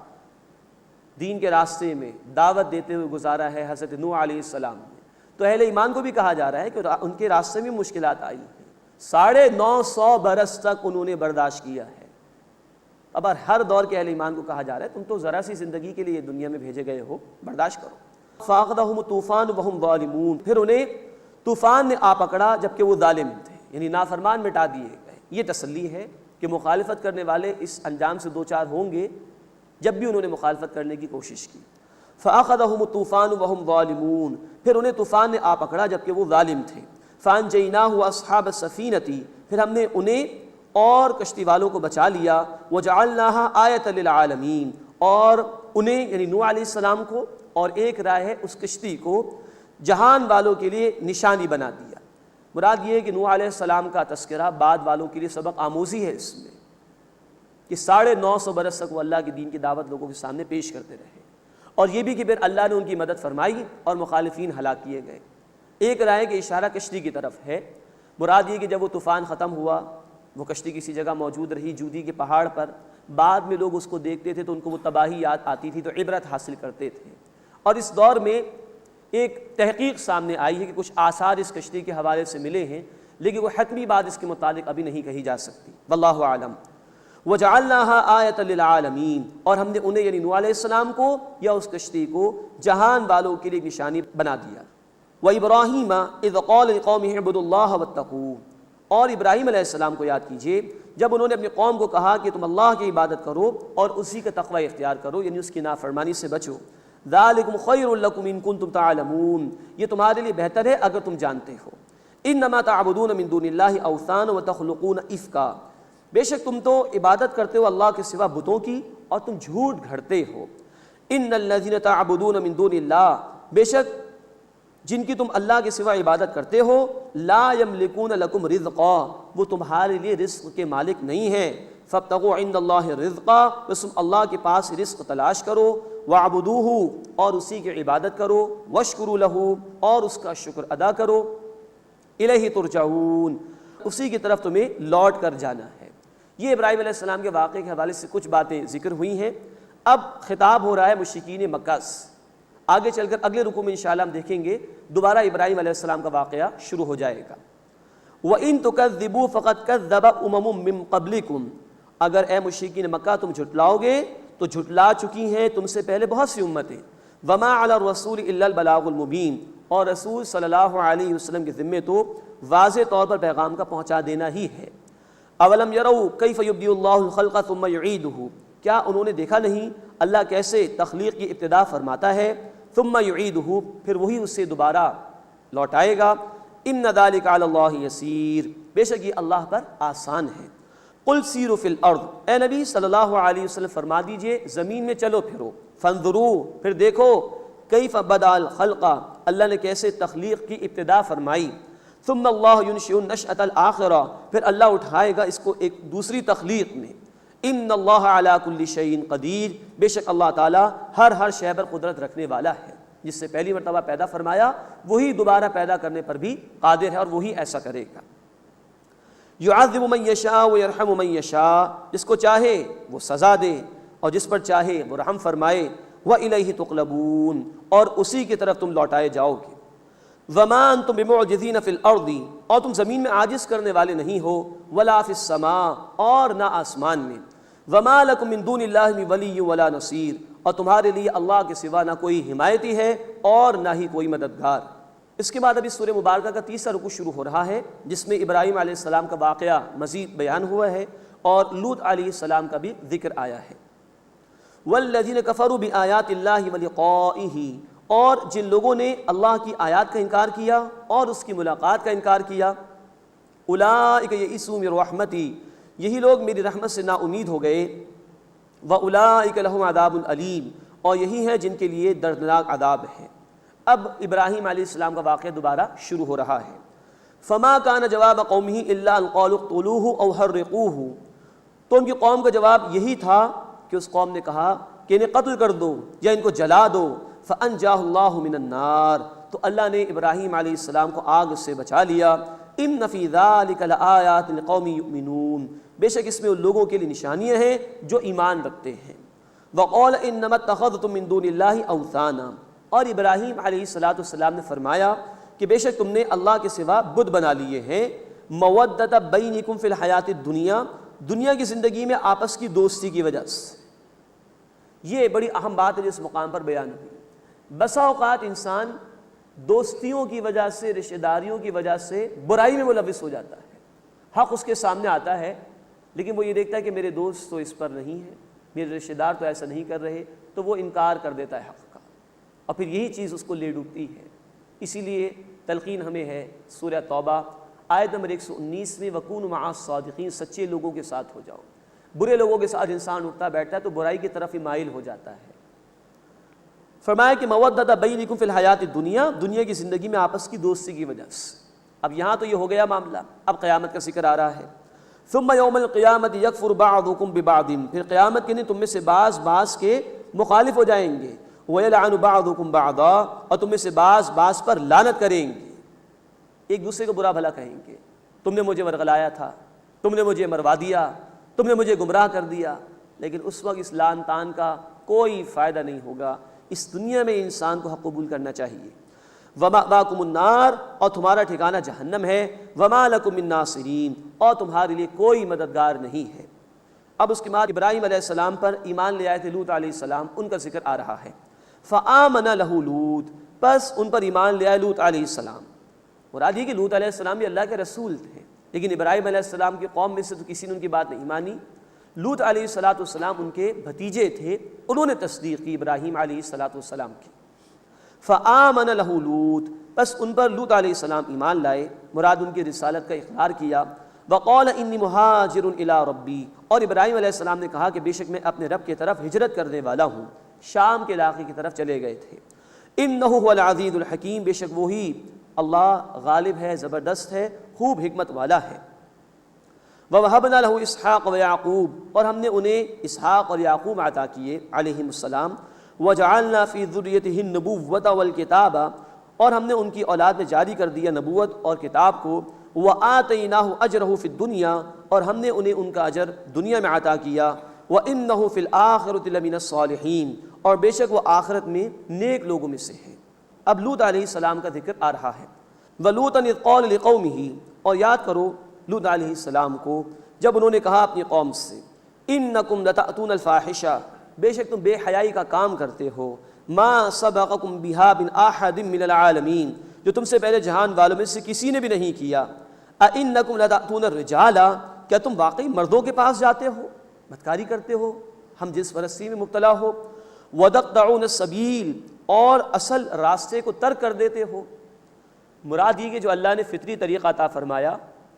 دین کے راستے میں دعوت دیتے ہوئے گزارا ہے حضرت نوح علیہ السلام نے۔ تو اہل ایمان کو بھی کہا جا رہا ہے کہ ان کے راستے میں مشکلات آئی ہیں، 950 برس تک انہوں نے برداشت کیا ہے۔ اب ہر دور کے اہل ایمان کو کہا جا رہا ہے تم تو ذرا سی زندگی کے لیے دنیا میں بھیجے گئے ہو، برداشت کرو۔ فَأَخَذَهُمُ الطُّوفَانُ وَهُمْ ظَالِمُونَ، پھر انہیں طوفان نے آ پکڑا جبکہ وہ ظالم تھے، یعنی نافرمان مٹا دیے گئے۔ یہ تسلی ہے کہ مخالفت کرنے والے اس انجام سے 2-4 ہوں گے جب بھی انہوں نے مخالفت کرنے کی کوشش کی۔ فَأَخَذَهُمُ الطُّوفَانُ وَهُمْ ظَالِمُونَ، پھر انہیں طوفان نے آ پکڑا جبکہ وہ ظالم تھے۔ فَأَنجَيْنَاهُ وَأَصْحَابَ السَّفِينَةِ، پھر ہم نے انہیں اور کشتی والوں کو بچا لیا۔ وَجَعَلْنَاهَا آیَةً لِلْعَالَمِينَ، اور انہیں یعنی نوح علیہ السلام کو اور ایک رائے ہے اس کشتی کو جہان والوں کے لیے نشانی بنا دیا۔ مراد یہ ہے کہ نوح علیہ السلام کا تذکرہ بعد والوں کے لیے سبق آموزی ہے اس میں، کہ 950 برس تک وہ اللہ کے دین کی دعوت لوگوں کے سامنے پیش کرتے رہے، اور یہ بھی کہ پھر اللہ نے ان کی مدد فرمائی اور مخالفین ہلاک کیے گئے۔ ایک رائے کہ اشارہ کشتی کی طرف ہے، مراد یہ کہ جب وہ طوفان ختم ہوا، وہ کشتی کسی جگہ موجود رہی جودی کے پہاڑ پر، بعد میں لوگ اس کو دیکھتے تھے تو ان کو وہ تباہی یاد آتی تھی، تو عبرت حاصل کرتے تھے۔ اور اس دور میں ایک تحقیق سامنے آئی ہے کہ کچھ آثار اس کشتی کے حوالے سے ملے ہیں، لیکن وہ حتمی بات اس کے متعلق ابھی نہیں کہی جا سکتی، واللہ اعلم۔ وَجَعَلْنَاهَا آیَةً لِلْعَالَمِينَ، اور ہم نے انہیں یعنی نوح علیہ السلام کو یا اس کشتی کو جہان والوں کے لیے نشانی بنا دیا۔ وَإِبْرَاهِيمَ إِذْ قَالَ لِقَوْمِهِ اعْبُدُوا اللَّهَ وَاتَّقُوهُ، اور ابراہیم علیہ السلام کو یاد کیجئے جب انہوں نے اپنی قوم کو کہا کہ تم اللہ کی عبادت کرو اور اسی کا تقوی اختیار کرو، یعنی اس کی نافرمانی سے بچو۔ ذَلِكُمْ خَيْرٌ لَكُمْ إِن كُنتُمْ تَعْلَمُونَ، یہ تمہارے لیے بہتر ہے اگر تم جانتے ہو۔ إِنَّمَا تَعْبُدُونَ مِن دُونِ اللَّهِ أَوْثَانًا وَتَخْلُقُونَ إِفْكًا، بے شک تم تو عبادت کرتے ہو اللہ کے سوا بتوں کی اور تم جھوٹ گھڑتے ہو۔ إِنَّ الَّذِينَ تَعْبُدُونَ مِن دُونِ اللَّهِ، بے شک جن کی تم اللہ کے سوا عبادت کرتے ہو، لا یملکون لکم رزقا، وہ تمہارے لیے رزق کے مالک نہیں ہیں۔ فابتغوا عند اللہ رزقا، بس تم اللہ کے پاس رزق تلاش کرو، واعبدوہ، اور اسی کی عبادت کرو، واشکروا لہ، اور اس کا شکر ادا کرو، الیہ ترجعون، اسی کی طرف تمہیں لوٹ کر جانا ہے۔ یہ ابراہیم علیہ السلام کے واقعے کے حوالے سے کچھ باتیں ذکر ہوئی ہیں۔ اب خطاب ہو رہا ہے مشرکین مکہ سے۔ آگے چل کر اگلے رکوع میں انشاءاللہ ہم دیکھیں گے دوبارہ ابراہیم علیہ السلام کا واقعہ شروع ہو جائے گا۔ وَإِن تُكَذِّبُوا فَقَدْ كَذَّبَ أُمَمٌ مِّن قَبْلِكُمْ، اگر اے مشرکین مکہ تم جھٹلاؤ گے تو جھٹلا چکی ہیں تم سے پہلے بہت سی امتیں۔ وَمَا عَلَى الرَّسُولِ إِلَّا الْبَلَاغُ الْمُبِينُ، اور رسول صلی اللہ علیہ وسلم کے ذمے تو واضح طور پر پیغام کا پہنچا دینا ہی ہے۔ اولم یروا کیف یبدئ اللہ الخلق ثم یعیدہ، کیا انہوں نے دیکھا نہیں اللہ کیسے تخلیق کی ابتدا فرماتا ہے، ثم یعیدہ، پھر وہی اسے دوبارہ لوٹائے گا۔ ان ذلک علی اللہ یسیر، بے شک یہ اللہ پر آسان ہے۔ قل سیروا فی الارض، اے نبی صلی اللہ علیہ وسلم فرما دیجئے زمین میں چلو پھرو، فانظروا، پھر دیکھو، کیف بدأ الخلق، اللہ نے کیسے تخلیق کی ابتدا فرمائی، ثم اللہ ینشئ النشأۃ الآخرہ، پھر اللہ اٹھائے گا اس کو ایک دوسری تخلیق میں۔ ان اللہ علی کل شیء قدیر، بے شک اللہ تعالیٰ ہر شے پر قدرت رکھنے والا ہے، جس سے پہلی مرتبہ پیدا فرمایا وہی دوبارہ پیدا کرنے پر بھی قادر ہے اور وہی ایسا کرے گا۔ یعذب من یشاء ویرحم من یشاء، جس کو چاہے وہ سزا دے اور جس پر چاہے وہ رحم فرمائے۔ وإلیہ تقلبون، اور اسی کی طرف تم لوٹائے جاؤ گے۔ وما انتم بمعجزین فی الارض، اور تم زمین میں عاجز کرنے والے نہیں ہو، ولا فی السماء، اور نہ آسمان میں۔ وما لکم من دون اللہ من ولی ولا نصیر، اور تمہارے لیے اللہ کے سوا نہ کوئی حمایتی ہے اور نہ ہی کوئی مددگار۔ اس کے بعد ابھی سورہ مبارکہ کا تیسرا رکوع شروع ہو رہا ہے، جس میں ابراہیم علیہ السلام کا واقعہ مزید بیان ہوا ہے اور لوط علیہ السلام کا بھی ذکر آیا ہے۔ والذین کفروا بآیات اللہ ولقائہ، اور جن لوگوں نے اللہ کی آیات کا انکار کیا اور اس کی ملاقات کا انکار کیا، اولئک یئسوا من رحمتی، یہی لوگ میری رحمت سے نا امید ہو گئے۔ واولئک لہم عذاب علیم، اور یہی ہیں جن کے لیے دردناک عذاب ہے۔ اب ابراہیم علیہ السلام کا واقعہ دوبارہ شروع ہو رہا ہے۔ فما کان جواب قومہ الا ان قالوا اقتلوہ او حرقوہ، تو ان کی قوم کا جواب یہی تھا کہ اس قوم نے کہا کہ انہیں قتل کر دو یا ان کو جلا دو۔ فانجاہ اللہ من النار، تو اللہ نے ابراہیم علیہ السلام کو آگ سے بچا لیا۔ ان فی ذلک لآیات لقوم یؤمنون، بے شک اس میں ان لوگوں کے لیے نشانیاں ہیں جو ایمان رکھتے ہیں۔ وقال انما اتخذتم من دون اللہ اوثانا، اور ابراہیم علیہ السلام نے فرمایا کہ بے شک تم نے اللہ کے سوا بت بنا لیے ہیں، مودۃ بینکم فی الحیات الدنیا، دنیا کی زندگی میں آپس کی دوستی کی وجہ سے۔ یہ بڑی اہم بات ہے جس مقام پر بیان ہوئی۔ بسا اوقات انسان دوستیوں کی وجہ سے، رشتہ داریوں کی وجہ سے برائی میں ملوث ہو جاتا ہے۔ حق اس کے سامنے آتا ہے لیکن وہ یہ دیکھتا ہے کہ میرے دوست تو اس پر نہیں ہے، میرے رشتہ دار تو ایسا نہیں کر رہے، تو وہ انکار کر دیتا ہے حق کا، اور پھر یہی چیز اس کو لے ڈوبتی ہے۔ اسی لیے تلقین ہمیں ہے سورہ توبہ آیت نمبر 119 میں، وَكُونُوا مَعَ الصَّادِقِينَ، سچے لوگوں کے ساتھ ہو جاؤ۔ برے لوگوں کے ساتھ انسان اٹھتا بیٹھتا ہے تو برائی کی طرف ہی مائل ہو جاتا ہے۔ فرمایا کہ مودۃ بینکم فی الحیات الدنیا، دنیا کی زندگی میں آپس کی دوستی کی وجہ سے۔ اب یہاں تو یہ ہو گیا معاملہ، اب قیامت کا ذکر آ رہا ہے۔ ثم یوم القیامت یکفر بعضکم ببعض، پھر قیامت کے دن تم میں سے بعض کے مخالف ہو جائیں گے۔ ویلعن بعضکم بعضا، اور تم میں سے بعض پر لعنت کریں گے، ایک دوسرے کو برا بھلا کہیں گے، تم نے مجھے ورغلایا تھا، تم نے مجھے مروا دیا، تم نے مجھے گمراہ کر دیا۔ لیکن اس وقت اس لعن طعن کا کوئی فائدہ نہیں ہوگا۔ اس دنیا میں انسان کو حق قبول کرنا چاہیے۔ وَمَأْوَاكُمُ النَّارُ، اور تمہارا ٹھکانہ جہنم ہے۔ وَمَا لَكُم مِّن نَّاصِرِينَ، اور تمہارے لیے کوئی مددگار نہیں ہے۔ اب اس کے بعد ابراہیم علیہ السلام پر ایمان لے آئے تھے لوط علیہ السلام، ان کا ذکر آ رہا ہے۔ فآمن لہ لوط، پس ان پر ایمان لے آئے لوط علیہ السلام۔ مراد یہ کہ لوط علیہ السلام بھی اللہ کے رسول تھے، لیکن ابراہیم علیہ السلام کی قوم میں سے تو کسی نے ان کی بات نہیں مانی۔ لوط علیہ السلام ان کے بھتیجے تھے، انہوں نے تصدیق کی ابراہیم علیہ السلام کی۔ فآمن لہ لوط، بس ان پر لوط علیہ السلام ایمان لائے، مراد ان کی رسالت کا اقرار کیا۔ وقال انی مہاجر الی ربی، اور ابراہیم علیہ السلام نے کہا کہ بے شک میں اپنے رب کی طرف ہجرت کرنے والا ہوں، شام کے علاقے کی طرف چلے گئے تھے۔ انہ هو العزیز الحکیم، بے شک وہی اللہ غالب ہے، زبردست ہے، خوب حکمت والا ہے۔ وَوَهَبْنَا لَهُ اسحاق وَيَعْقُوب، اور ہم نے انہیں اسحاق اور یعقوب عطا کیے علیہم السلام۔ وَجَعَلْنَا فِي ذُرِّيَّتِهِ النُّبُوَّةَ وَالْكِتَابَ، اور ہم نے ان کی اولاد میں جاری کر دیا نبوت اور کتاب کو۔ وَآتَيْنَاهُ أَجْرَهُ فِي الدُّنْيَا، اور ہم نے انہیں ان کا اجر دنیا میں عطا کیا۔ وَإِنَّهُ فِي الْآخِرَةِ لَمِنَ الصَّالِحِينَ، اور بے شک وہ آخرت میں نیک لوگوں میں سے ہے۔ اب لوط علیہ السلام کا ذکر آ رہا ہے۔ وَلُوطًا إِذْ قَالَ لِقَوْمِهِ، اور یاد کرو لوط علیہ السلام کو جب انہوں نے کہا اپنی قوم سے، اِنَّكُمْ لَتَأْتُونَ الْفَاحِشَةَ، بے شک تم بے حیائی کا کام کرتے ہو، مَا سَبَقَكُمْ بِهَا مِنْ أَحَدٍ مِّنَ الْعَالَمِينَ، جو تم سے پہلے جہان والوں میں سے کسی نے بھی نہیں کیا۔ أَإِنَّكُمْ لَتَأْتُونَ الرِّجَالَ، کیا تم واقعی مردوں کے پاس جاتے ہو، بدکاری کرتے ہو، ہم جنس پرستی میں مبتلا ہو۔ وَتَقْطَعُونَ السَّبِيلَ، اور اصل راستے کو ترک کر دیتے ہو۔ مراد یہ کہ جو اللہ نے فطری طریقہ عطا فرمایا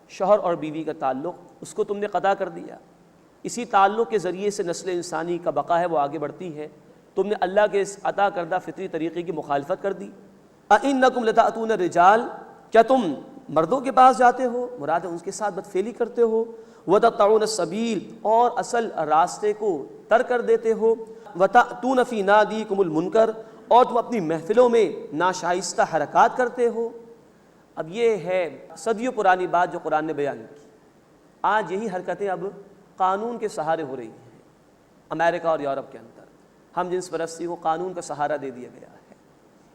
شوہر اور بیوی کا تعلق، اس کو تم نے قطع کر دیا۔ اسی تعلق کے ذریعے سے نسل انسانی کا بقا ہے وہ آگے بڑھتی ہے، تم نے اللہ کے اس عطا کردہ فطری طریقے کی مخالفت کر دی۔ أَإِنَّكُمْ لَتَأْتُونَ الرِّجَالَ، کیا تم مردوں کے پاس جاتے ہو، مراد ہے ان کے ساتھ بدفعلی کرتے ہو۔ وَتَقْطَعُونَ السَّبِيلَ، اور اصل راستے کو ترک کر دیتے ہو۔ وَتَأْتُونَ فِي نَادِيكُمُ الْمُنْكَرَ، اور تم اپنی محفلوں میں ناشائستہ حرکات کرتے ہو۔ اب یہ ہے صدیوں پرانی بات جو قرآن نے بیان کی۔ آج یہی حرکتیں اب قانون کے سہارے ہو رہی ہیں۔ امریکہ اور یورپ کے اندر ہم جنس پرستی کو قانون کا سہارا دے دیا گیا ہے۔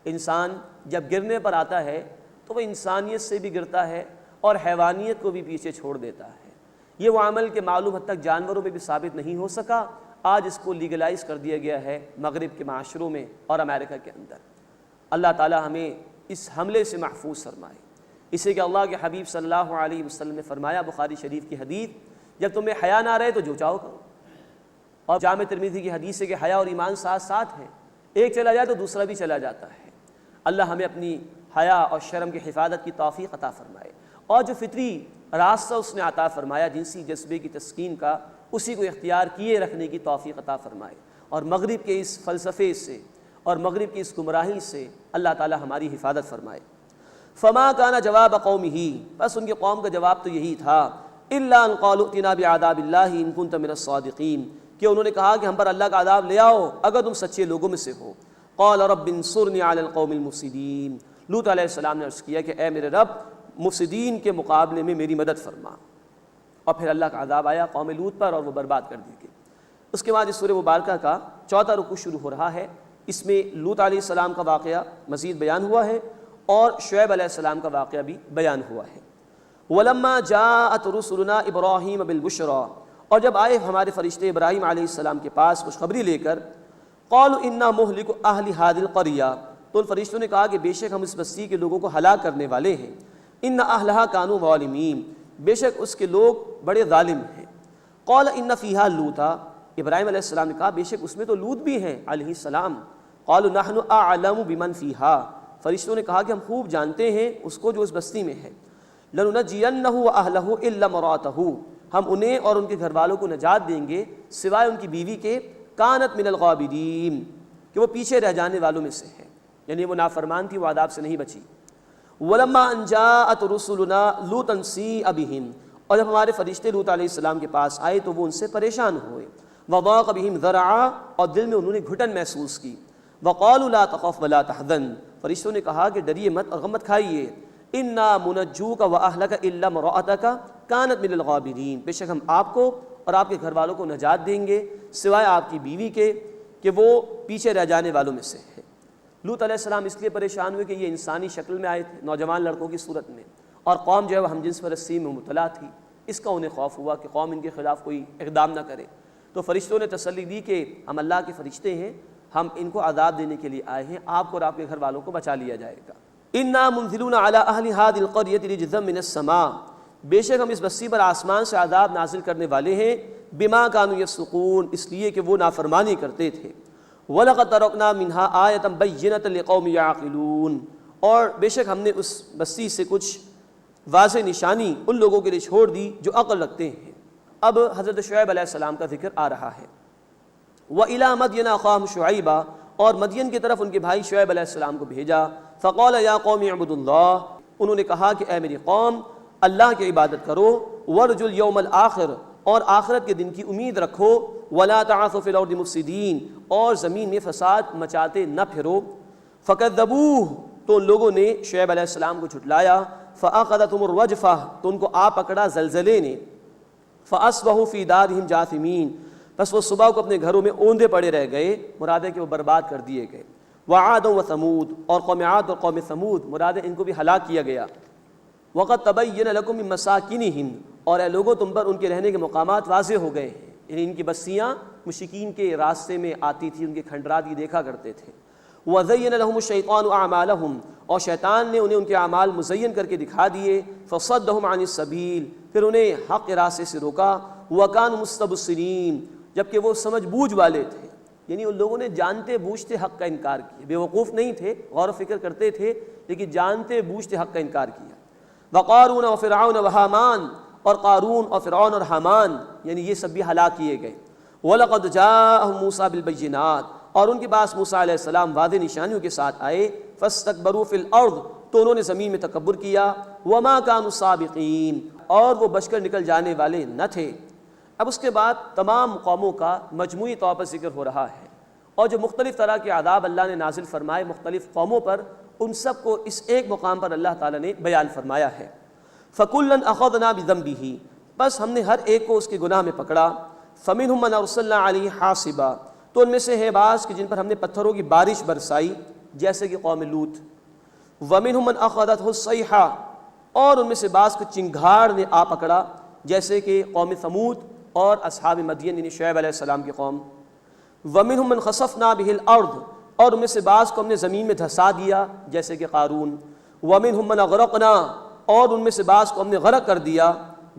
انسان جب گرنے پر آتا ہے تو وہ انسانیت سے بھی گرتا ہے اور حیوانیت کو بھی پیچھے چھوڑ دیتا ہے۔ یہ وہ عمل کہ معلوم حد تک جانوروں میں بھی ثابت نہیں ہو سکا، آج اس کو لیگلائز کر دیا گیا ہے مغرب کے معاشروں میں اور امریکہ کے اندر۔ اللہ تعالی ہمیں اس حملے سے محفوظ فرمائے۔ اسے کہ اللہ کے حبیب صلی اللہ علیہ وسلم نے فرمایا، بخاری شریف کی حدیث، جب تمہیں حیا نہ رہے تو جو چاہو کرو۔ اور جامع ترمذی کی حدیث ہے کہ حیا اور ایمان ساتھ ساتھ ہیں، ایک چلا جائے تو دوسرا بھی چلا جاتا ہے۔ اللہ ہمیں اپنی حیا اور شرم کی حفاظت کی توفیق عطا فرمائے، اور جو فطری راستہ اس نے عطا فرمایا جنسی جذبے کی تسکین کا، اسی کو اختیار کیے رکھنے کی توفیق عطا فرمائے، اور مغرب کے اس فلسفے سے اور مغرب کی اس گمراہی سے اللہ تعالی ہماری حفاظت فرمائے۔ فما کان جواب قومہ، بس ان کے قوم کا جواب تو یہی تھا، الا ان قالوا ائتنا بعذاب اللہ ان کنت من الصادقین، کہ انہوں نے کہا کہ ہم پر اللہ کا عذاب لے آؤ اگر تم سچے لوگوں میں سے ہو۔ قال رب انصرنی علی القوم المفسدین، لوط علیہ السلام نے عرض کیا کہ اے میرے رب مفسدین کے مقابلے میں میری مدد فرما۔ اور پھر اللہ کا عذاب آیا قوم لوط پر اور وہ برباد کر دی گئی۔ اس کے بعد اس سورہ مبارکہ کا چوتھا رکوع شروع ہو رہا ہے۔ اس میں لوط علیہ السلام کا واقعہ مزید بیان ہوا ہے اور شعیب علیہ السلام کا واقعہ بھی بیان ہوا ہے۔ وَلَمَّا جَاءَتْ رُسُلُنَا إِبْرَاهِيمَ بِالْبُشْرَى، اور جب آئے ہمارے فرشتے ابراہیم علیہ السلام کے پاس خوشخبری لے کر، قالوا انا مہلک اہل هذه القرية، تو ان فرشتوں نے کہا کہ بے شک ہم اس بستی کے لوگوں کو ہلاک کرنے والے ہیں۔ ان اہلھا كانوا ظالمین، بے شک اس کے لوگ بڑے ظالم ہیں۔ قال ان فیہا لوطا، ابراہیم علیہ السلام نے کہا بے شک اس میں تو لوط بھی ہیں علیہ السلام۔ قالوا نحن اعلم بمن فیہا، فرشتوں نے کہا کہ ہم خوب جانتے ہیں اس کو جو اس بستی میں ہے۔ لننجینہ واہلہ الا امرأتہ، ہم انہیں اور ان کے گھر والوں کو نجات دیں گے سوائے ان کی بیوی کے، کانت من الغابرین، کہ وہ پیچھے رہ جانے والوں میں سے ہے، یعنی وہ نافرمان تھی، وہ عذاب سے نہیں بچی۔ ولما ان جاءت رسلنا لوطا سیء بہم، اور جب ہمارے فرشتے لوط علیہ السلام کے پاس آئے تو وہ ان سے پریشان ہوئے۔ وضاق بہم ذرعا، اور دل میں انہوں نے گھٹن محسوس کی۔ وقالوا لا تخف ولا تحزن، فرشتوں نے کہا کہ ڈریے مت اور غم مت کھائیے۔ انا منجوک واہلک الا امرأتک کانت من الغابرین، بے شک ہم آپ کو اور آپ کے گھر والوں کو نجات دیں گے سوائے آپ کی بیوی کے کہ وہ پیچھے رہ جانے والوں میں سے ہے۔ لوط علیہ السلام اس لیے پریشان ہوئے کہ یہ انسانی شکل میں آئے تھے، نوجوان لڑکوں کی صورت میں، اور قوم جو ہے وہ ہم جنس پرستی میں مبتلا تھی، اس کا انہیں خوف ہوا کہ قوم ان کے خلاف کوئی اقدام نہ کرے. تو فرشتوں نے تسلی دی کہ ہم اللہ کے فرشتے ہیں، ہم ان کو عذاب دینے کے لیے آئے ہیں، آپ کو اور آپ کے گھر والوں کو بچا لیا جائے گا. انا منزلون علی اہل هذه القرية رجزا من السماء، بے شک ہم اس بستی پر آسمان سے عذاب نازل کرنے والے ہیں، بما كانوا يفسقون، اس لیے کہ وہ نافرمانی کرتے تھے. وَلَقَدْ تَرَكْنَا مِنْهَا آيَةً بَيِّنَةً لِقَوْمٍ يَعْقِلُونَ، اور بے شک ہم نے اس بستی سے کچھ واضح نشانی ان لوگوں کے لیے چھوڑ دی جو عقل رکھتے ہیں. اب حضرت شعیب علیہ السلام کا ذکر آ رہا ہے. وَإِلَىٰ مَدْيَنَ أَخَاهُمْ شُعَيْبًا، اور مدین کی طرف ان کے بھائی شعیب علیہ السلام کو بھیجا. فَقَالَ يَا قَوْمِ اعْبُدُوا اللَّهَ، انہوں نے کہا کہ اے میری قوم اللہ کی عبادت کرو. وَارْجُوا الْيَوْمَ الْآخِرَ، اور آخرت کے دن کی امید رکھو. وَلَا تَعْثُوا فِي الْأَرْضِ مُفْسِدِينَ، اور زمین میں فساد مچاتے نہ پھرو. فَكَذَّبُوهُ، تو ان لوگوں نے شعیب علیہ السلام کو جھٹلایا. فَأَخَذَتْهُمُ الرَّجْفَةُ، تو ان کو آ پکڑا زلزلے نے. فَأَصْبَحُوا فِي دَارِهِمْ جَاثِمِينَ، بس وہ صبح کو اپنے گھروں میں اوندے پڑے رہ گئے، مراد ہے کہ وہ برباد کر دیے گئے. وَعَادٌ وَثَمُودُ، اور قوم عاد اور قوم ثمود، مراد ہے ان کو بھی ہلاک کیا گیا. وَقَدْ تَبَيَّنَ لَكُم مِّن مَّسَاكِنِهِمْ، اور اے لوگوں تم پر ان کے رہنے کے مقامات واضح ہو گئے ہیں. یعنی ان کی بستیاں مشرکین کے راستے میں آتی تھی، ان کے کھنڈرات یہ دیکھا کرتے تھے. وَزَيَّنَ لَهُمُ الشَّيْطَانُ أَعْمَالَهُمْ، اور شیطان نے انہیں ان کے اعمال مزین کر کے دکھا دیے. فَصَدَّهُمْ عَنِ السَّبِيلِ، پھر انہیں حق کے راستے سے روکا. وَكَانُوا مُسْتَبْصِرِينَ، جبکہ وہ سمجھ بوجھ والے تھے. یعنی ان لوگوں نے جانتے بوجھتے حق کا انکار کیا، بے وقوف نہیں تھے، غور و فکر کرتے تھے، لیکن جانتے بوجھتے حق کا انکار کیا. وقارون وفرعون وحامان، اور قارون اور فرعون اور حامان، یعنی یہ سب بھی ہلاک کیے گئے. وَلَقَدْ جَاءَهُم مُوسَىٰ بِالْبَيِّنَاتِ، اور ان کے پاس موسیٰ علیہ السلام واضح نشانیوں کے ساتھ آئے. فَاسْتَكْبَرُوا فِي الْأَرْضِ، تو انہوں نے زمین میں تکبر کیا. وَمَا كَانُوا سَابِقِينَ، اور وہ بچ کر نکل جانے والے نہ تھے. اب اس کے بعد تمام قوموں کا مجموعی طور پر ذکر ہو رہا ہے، اور جو مختلف طرح کے عذاب اللہ نے نازل فرمائے مختلف قوموں پر، ان سب کو اس ایک مقام پر اللہ تعالیٰ نے بیان فرمایا ہے. فَكُلًّا أَخَذْنَا بِذَنبِهِ، بس ہم نے ہر ایک کو اس کے گناہ میں پکڑا. فَمِنْهُم مَّنْ أَرْسَلْنَا عَلَيْهِ حَاصِبًا، تو ان میں سے ہے بعض کہ جن پر ہم نے پتھروں کی بارش برسائی، جیسے کہ قوم لوط. وَمِنْهُم مَّنْ أَخَذَتْهُ الصَّيْحَةُ، اور ان میں سے بعض کو چنگھاڑ نے آ پکڑا، جیسے کہ قوم ثمود اور اصحاب مدین یعنی شعیب علیہ السلام کی قوم. وَمِنْهُم مَّنْ خَسَفْنَا بِهِ الْأَرْضَ، اور ان میں سے بعض کو ہم نے زمین میں دھسا دیا، جیسے کہ قارون. وَمِنْهُم مَّنْ أَغْرَقْنَا، اور ان میں سے بعض کو ہم نے غرق کر دیا،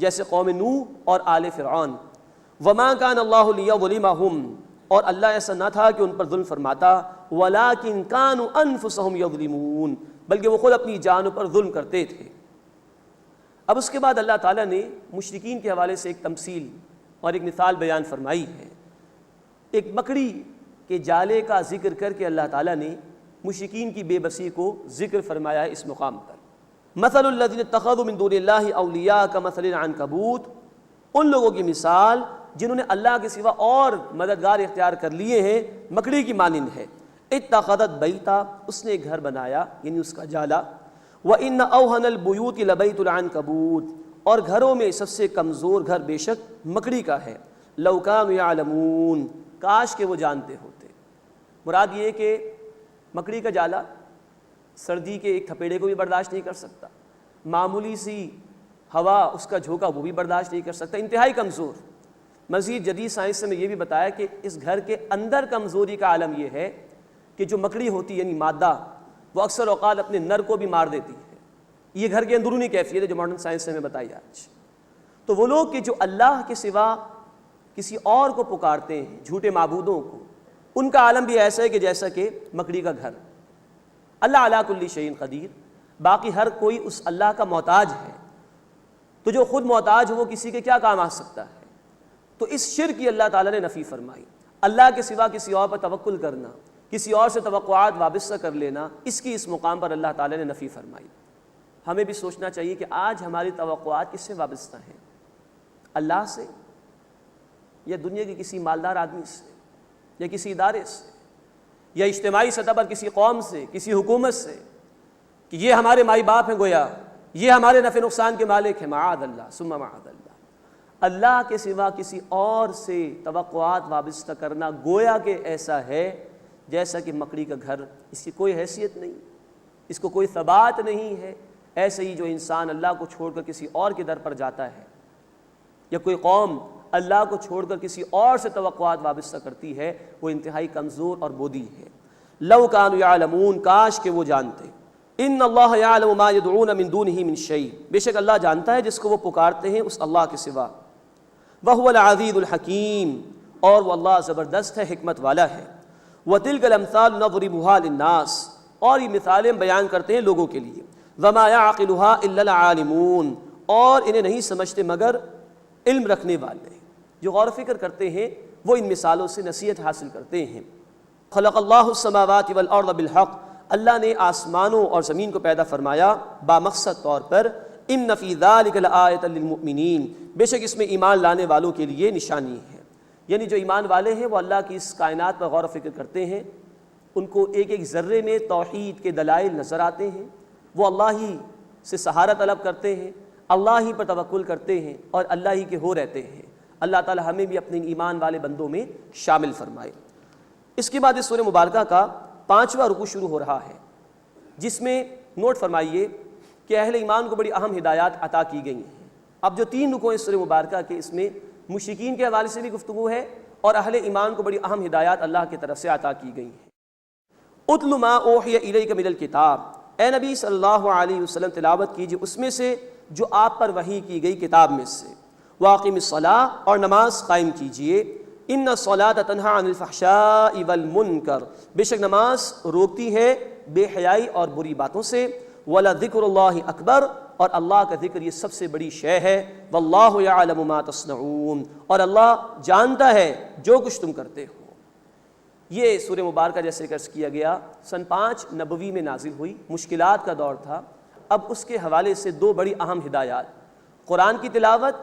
جیسے قوم نوح اور آل فرعون. وَمَا كَانَ اللَّهُ لِيَظْلِمَهُمْ، اور اللہ ایسا نہ تھا کہ ان پر ظلم فرماتا. وَلَٰكِن كَانُوا أَنفُسَهُمْ يَظْلِمُونَ، بلکہ وہ خود اپنی جانوں پر ظلم کرتے تھے. اب اس کے بعد اللہ تعالیٰ نے مشرکین کے حوالے سے ایک تمثیل اور ایک مثال بیان فرمائی ہے. ایک مکڑی کے جالے کا ذکر کر کے اللہ تعالیٰ نے مشرکین کی بے بسی کو ذکر فرمایا ہے اس مقام پر. مثل الذین اتخذوا من دون اللہ اولیاء کمثل العنکبوت، ان لوگوں کی مثال جنہوں نے اللہ کے سوا اور مددگار اختیار کر لیے ہیں مکڑی کی مانند ہے. اتخذت بیتا، اس نے ایک گھر بنایا یعنی اس کا جالا. وَإِنَّ أَوْهَنَ الْبُيُوتِ لَبَيْتُ الْعَنْكَبُوتِ، اور گھروں میں سب سے کمزور گھر بے شک مکڑی کا ہے. لَوْ كَانُوا يَعْلَمُونَ، کاش کہ وہ جانتے ہوتے. مراد یہ کہ مکڑی کا جالا سردی کے ایک تھپیڑے کو بھی برداشت نہیں کر سکتا، معمولی سی ہوا اس کا جھونکا وہ بھی برداشت نہیں کر سکتا، انتہائی کمزور. مزید جدید سائنس سے میں یہ بھی بتایا کہ اس گھر کے اندر کمزوری کا عالم یہ ہے کہ جو مکڑی ہوتی ہے یعنی مادہ، وہ اکثر اوقات اپنے نر کو بھی مار دیتی ہے. یہ گھر کے اندرونی کیفیت ہے جو ماڈرن سائنس سے ہمیں بتائی آج. تو وہ لوگ کہ جو اللہ کے سوا کسی اور کو پکارتے ہیں، جھوٹے معبودوں کو، ان کا عالم بھی ایسا ہے کہ جیسا کہ مکڑی کا گھر. اللہ علی کل شیء قدیر، باقی ہر کوئی اس اللہ کا محتاج ہے. تو جو خود محتاج ہو وہ کسی کے کیا کام آ سکتا ہے؟ تو اس شرک کی اللہ تعالیٰ نے نفی فرمائی. اللہ کے سوا کسی اور پر توکل کرنا، کسی اور سے توقعات وابستہ کر لینا، اس کی اس مقام پر اللہ تعالیٰ نے نفی فرمائی. ہمیں بھی سوچنا چاہیے کہ آج ہماری توقعات کس سے وابستہ ہیں؟ اللہ سے، یا دنیا کے کسی مالدار آدمی سے، یا کسی ادارے سے، یا اجتماعی سطح پر کسی قوم سے، کسی حکومت سے، کہ یہ ہمارے مائی باپ ہیں، گویا یہ ہمارے نفع نقصان کے مالک ہیں. معاذ اللہ ثم معاذ اللہ. اللہ کے سوا کسی اور سے توقعات وابستہ کرنا گویا کہ ایسا ہے جیسا کہ مکڑی کا گھر، اس کی کوئی حیثیت نہیں، اس کو کوئی ثبات نہیں ہے. ایسے ہی جو انسان اللہ کو چھوڑ کر کسی اور کے در پر جاتا ہے یا کوئی قوم اللہ کو چھوڑ کر کسی اور سے توقعات وابستہ کرتی ہے وہ انتہائی کمزور اور بودی ہے۔ لو کانوا یعلمون، کاش کہ وہ جانتے، ان اللہ یعلم ما یدعون من دونہ من شیء، بے شک اللہ جانتا ہے جس کو وہ پکارتے ہیں اس اللہ کے سوا، وہو العزیز الحکیم، اور وہ اللہ زبردست ہے، حکمت والا ہے۔ وَتِلْكَ الْأَمْثَالُ نَضْرِبُهَا لِلنَّاسِ، اور یہ مثالیں بیان کرتے ہیں لوگوں کے لیے، وَمَا يَعْقِلُهَا إِلَّا الْعَالِمُونَ، اور انہیں نہیں سمجھتے مگر علم رکھنے والے، جو غور و فکر کرتے ہیں وہ ان مثالوں سے نصیحت حاصل کرتے ہیں۔ خلق اللہ السماوات والارض بالحق، اللہ نے آسمانوں اور زمین کو پیدا فرمایا بامقصد طور پر، ان فی ذلک لآیۃ للمؤمنین، بے شک اس میں ایمان لانے والوں کے لیے نشانی ہے۔ یعنی جو ایمان والے ہیں وہ اللہ کی اس کائنات پر غور و فکر کرتے ہیں، ان کو ایک ایک ذرے میں توحید کے دلائل نظر آتے ہیں، وہ اللہ ہی سے سہارا طلب کرتے ہیں، اللہ ہی پر توکل کرتے ہیں اور اللہ ہی کے ہو رہتے ہیں۔ اللہ تعالی ہمیں بھی اپنے ایمان والے بندوں میں شامل فرمائے۔ اس کے بعد اس سورہ مبارکہ کا 5واں رکوع شروع ہو رہا ہے، جس میں نوٹ فرمائیے کہ اہل ایمان کو بڑی اہم ہدایات عطا کی گئی ہیں۔ اب جو 3 رکوع اس سورہ مبارکہ کے، اس میں مشرکین کے حوالے سے بھی گفتگو ہے اور اہل ایمان کو بڑی اہم ہدایات اللہ کی طرف سے عطا کی گئی ہیں۔ اتل ما اوحی الیک من الکتاب، اے نبی صلی اللہ علیہ وسلم تلاوت کیجیے اس میں سے جو آپ پر وحی کی گئی کتاب میں سے، واقم الصلاۃ، اور نماز قائم کیجیے، ان الصلاۃ تنہی عن الفحشاء والمنکر، بے شک نماز روکتی ہے بے حیائی اور بری باتوں سے، ولذکر اللہ اکبر، اور اللہ کا ذکر یہ سب سے بڑی شے ہے، واللہ یعلم ما تصنعون، اور اللہ جانتا ہے جو کچھ تم کرتے ہو۔ یہ سورہ مبارکہ جیسے عرض کیا گیا سن 5 نبوی میں نازل ہوئی، مشکلات کا دور تھا۔ اب اس کے حوالے سے 2 بڑی اہم ہدایات، قرآن کی تلاوت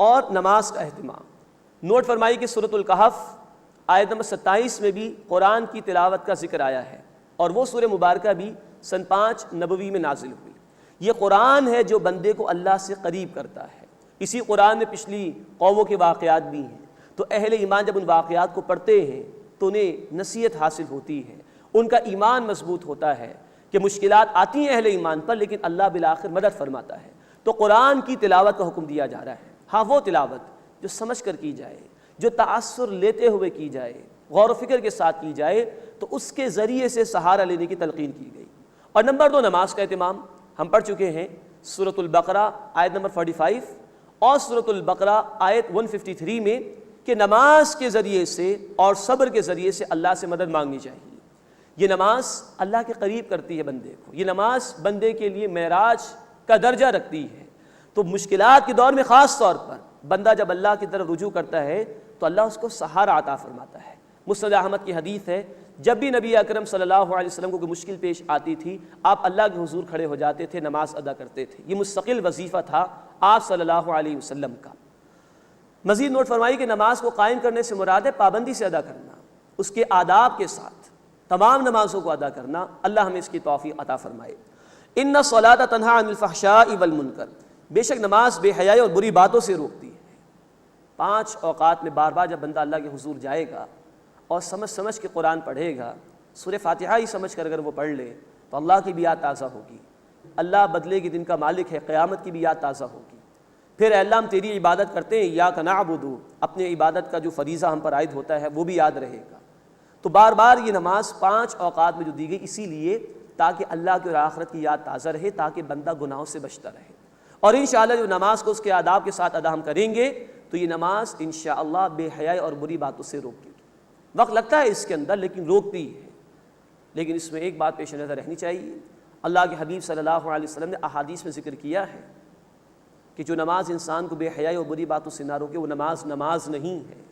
اور نماز کا اہتمام۔ نوٹ فرمائی کہ سورۃ الکہف آیت نمبر 27 میں بھی قرآن کی تلاوت کا ذکر آیا ہے، اور وہ سورہ مبارکہ بھی سن 5 نبوی میں نازل ہوئی۔ یہ قرآن ہے جو بندے کو اللہ سے قریب کرتا ہے۔ اسی قرآن میں پچھلی قوموں کے واقعات بھی ہیں، تو اہل ایمان جب ان واقعات کو پڑھتے ہیں تو انہیں نصیحت حاصل ہوتی ہے، ان کا ایمان مضبوط ہوتا ہے کہ مشکلات آتی ہیں اہل ایمان پر لیکن اللہ بالآخر مدد فرماتا ہے۔ تو قرآن کی تلاوت کا حکم دیا جا رہا ہے، ہاں وہ تلاوت جو سمجھ کر کی جائے، جو تأثر لیتے ہوئے کی جائے، غور و فکر کے ساتھ کی جائے، تو اس کے ذریعے سے سہارا لینے کی تلقین کی گئی۔ اور نمبر 2 نماز کا اہتمام۔ ہم پڑھ چکے ہیں سورۃ البقرہ آیت نمبر 45 اور سورۃ البقرہ آیت 153 میں کہ نماز کے ذریعے سے اور صبر کے ذریعے سے اللہ سے مدد مانگنی چاہیے۔ یہ نماز اللہ کے قریب کرتی ہے بندے کو، یہ نماز بندے کے لیے معراج کا درجہ رکھتی ہے۔ تو مشکلات کے دور میں خاص طور پر بندہ جب اللہ کی طرف رجوع کرتا ہے تو اللہ اس کو سہارا عطا فرماتا ہے۔ مسند احمد کی حدیث ہے، جب بھی نبی اکرم صلی اللہ علیہ وسلم کو کوئی مشکل پیش آتی تھی آپ اللہ کے حضور کھڑے ہو جاتے تھے، نماز ادا کرتے تھے۔ یہ مستقل وظیفہ تھا آپ صلی اللہ علیہ وسلم کا۔ مزید نوٹ فرمائی کہ نماز کو قائم کرنے سے مراد ہے پابندی سے ادا کرنا، اس کے آداب کے ساتھ تمام نمازوں کو ادا کرنا۔ اللہ ہمیں اس کی توفیق عطا فرمائے۔ ان الصلاۃ تنہی عن الفحشاء والمنکر، بے شک نماز بے حیائی اور بری باتوں سے روکتی ہے۔ 5 اوقات میں بار بار جب بندہ اللہ کے حضور جائے گا اور سمجھ کے قرآن پڑھے گا، سورہ فاتحہ ہی سمجھ کر اگر وہ پڑھ لے تو اللہ کی بھی یاد تازہ ہوگی، اللہ بدلے کے دن کا مالک ہے، قیامت کی بھی یاد تازہ ہوگی۔ پھر اے اللہ ہم تیری عبادت کرتے ہیں، ایاک نعبد، اپنے عبادت کا جو فریضہ ہم پر عائد ہوتا ہے وہ بھی یاد رہے گا۔ تو بار بار یہ نماز 5 اوقات میں جو دی گئی اسی لیے تاکہ اللہ کی اور آخرت کی یاد تازہ رہے، تاکہ بندہ گناہوں سے بچتا رہے۔ اور انشاءاللہ جو نماز کو اس کے آداب کے ساتھ ادا ہم کریں گے تو یہ نماز انشاءاللہ بے حیائی اور بری باتوں سے روکے گی۔ وقت لگتا ہے اس کے اندر لیکن روکتی ہے۔ لیکن اس میں ایک بات پیش نظر رہنی چاہیے، اللہ کے حبیب صلی اللہ علیہ وسلم نے احادیث میں ذکر کیا ہے کہ جو نماز انسان کو بے حیائی اور بری باتوں سے نہ روکے وہ نماز نہیں ہے۔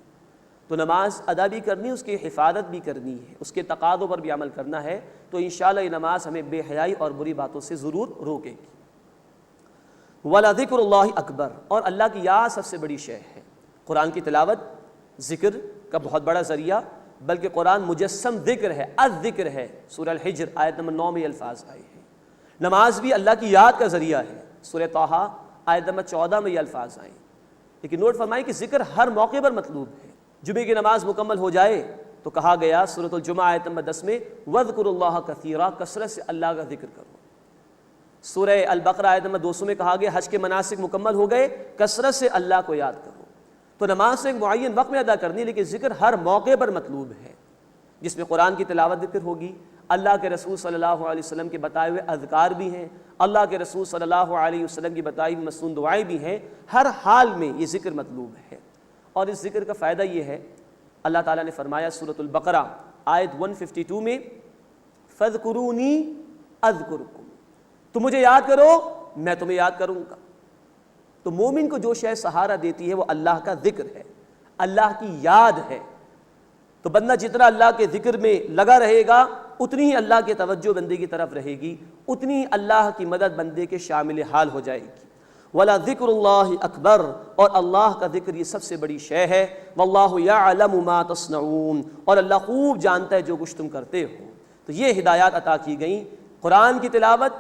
تو نماز ادا بھی کرنی، اس کی حفاظت بھی کرنی ہے، اس کے تقاضوں پر بھی عمل کرنا ہے، تو انشاءاللہ یہ نماز ہمیں بے حیائی اور بری باتوں سے ضرور روکے گی۔ وَلَذِكْرُ اللَّهِ اکبر، اور اللہ کی یاد سب سے بڑی شے ہے۔ قرآن کی تلاوت ذکر کا بہت بڑا ذریعہ، بلکہ قرآن مجسم ذکر ہے، الذکر ہے۔ سورہ الحجر آیت نمبر 9 میں یہ الفاظ آئے ہیں۔ نماز بھی اللہ کی یاد کا ذریعہ ہے، سورہ طٰہٰ آیت نمبر 14 میں یہ الفاظ آئے۔ لیکن نوٹ فرمائیں کہ ذکر ہر موقع پر مطلوب ہے۔ جمعے کی نماز مکمل ہو جائے تو کہا گیا سورۃ الجمعہ آیت نمبر 10 میں وَاذْكُرُوا اللَّهَ كَثِيرًا، کثرت سے اللہ کا ذکر کرو۔ سورہ البقرہ آیت نمبر 200 میں کہا گیا حج کے مناسک مکمل ہو گئے، کثرت سے اللہ کو یاد کرو۔ تو نماز سے ایک معین وقت میں ادا کرنی، لیکن ذکر ہر موقع پر مطلوب ہے، جس میں قرآن کی تلاوت ذکر ہوگی، اللہ کے رسول صلی اللہ علیہ وسلم کے بتائے ہوئے اذکار بھی ہیں، اللہ کے رسول صلی اللہ علیہ وسلم کی بتائی ہوئی مسنون دعائیں بھی ہیں، ہر حال میں یہ ذکر مطلوب ہے۔ اور اس ذکر کا فائدہ یہ ہے، اللہ تعالیٰ نے فرمایا سورۃ البقرہ آیت 152 میں فَاذْكُرُونِي أَذْكُرْكُمْ، تم مجھے یاد کرو میں تمہیں یاد کروں گا۔ تو مومن کو جو شے سہارا دیتی ہے وہ اللہ کا ذکر ہے، اللہ کی یاد ہے۔ تو بندہ جتنا اللہ کے ذکر میں لگا رہے گا اتنی ہی اللہ کی توجہ بندے کی طرف رہے گی، اتنی ہی اللہ کی مدد بندے کے شامل حال ہو جائے گی۔ وَلَا ذِكْرُ اللَّهِ أَكْبَرُ، اور اللہ کا ذکر یہ سب سے بڑی شے ہے۔ وَاللَّهُ يَعْلَمُ مَا تَصْنَعُونَ، اور اللہ خوب جانتا ہے جو کچھ تم کرتے ہو۔ تو یہ ہدایات عطا کی گئیں، قرآن کی تلاوت،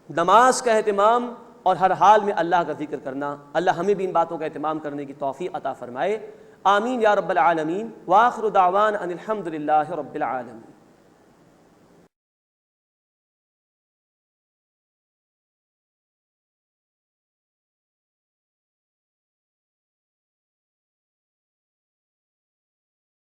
نماز کا اہتمام، اور ہر حال میں اللہ کا ذکر کرنا۔ اللہ ہمیں بھی ان باتوں کا اہتمام کرنے کی توفیق عطا فرمائے، آمین یا رب العالمین۔ وآخر دعوان ان الحمد للہ رب العالمین۔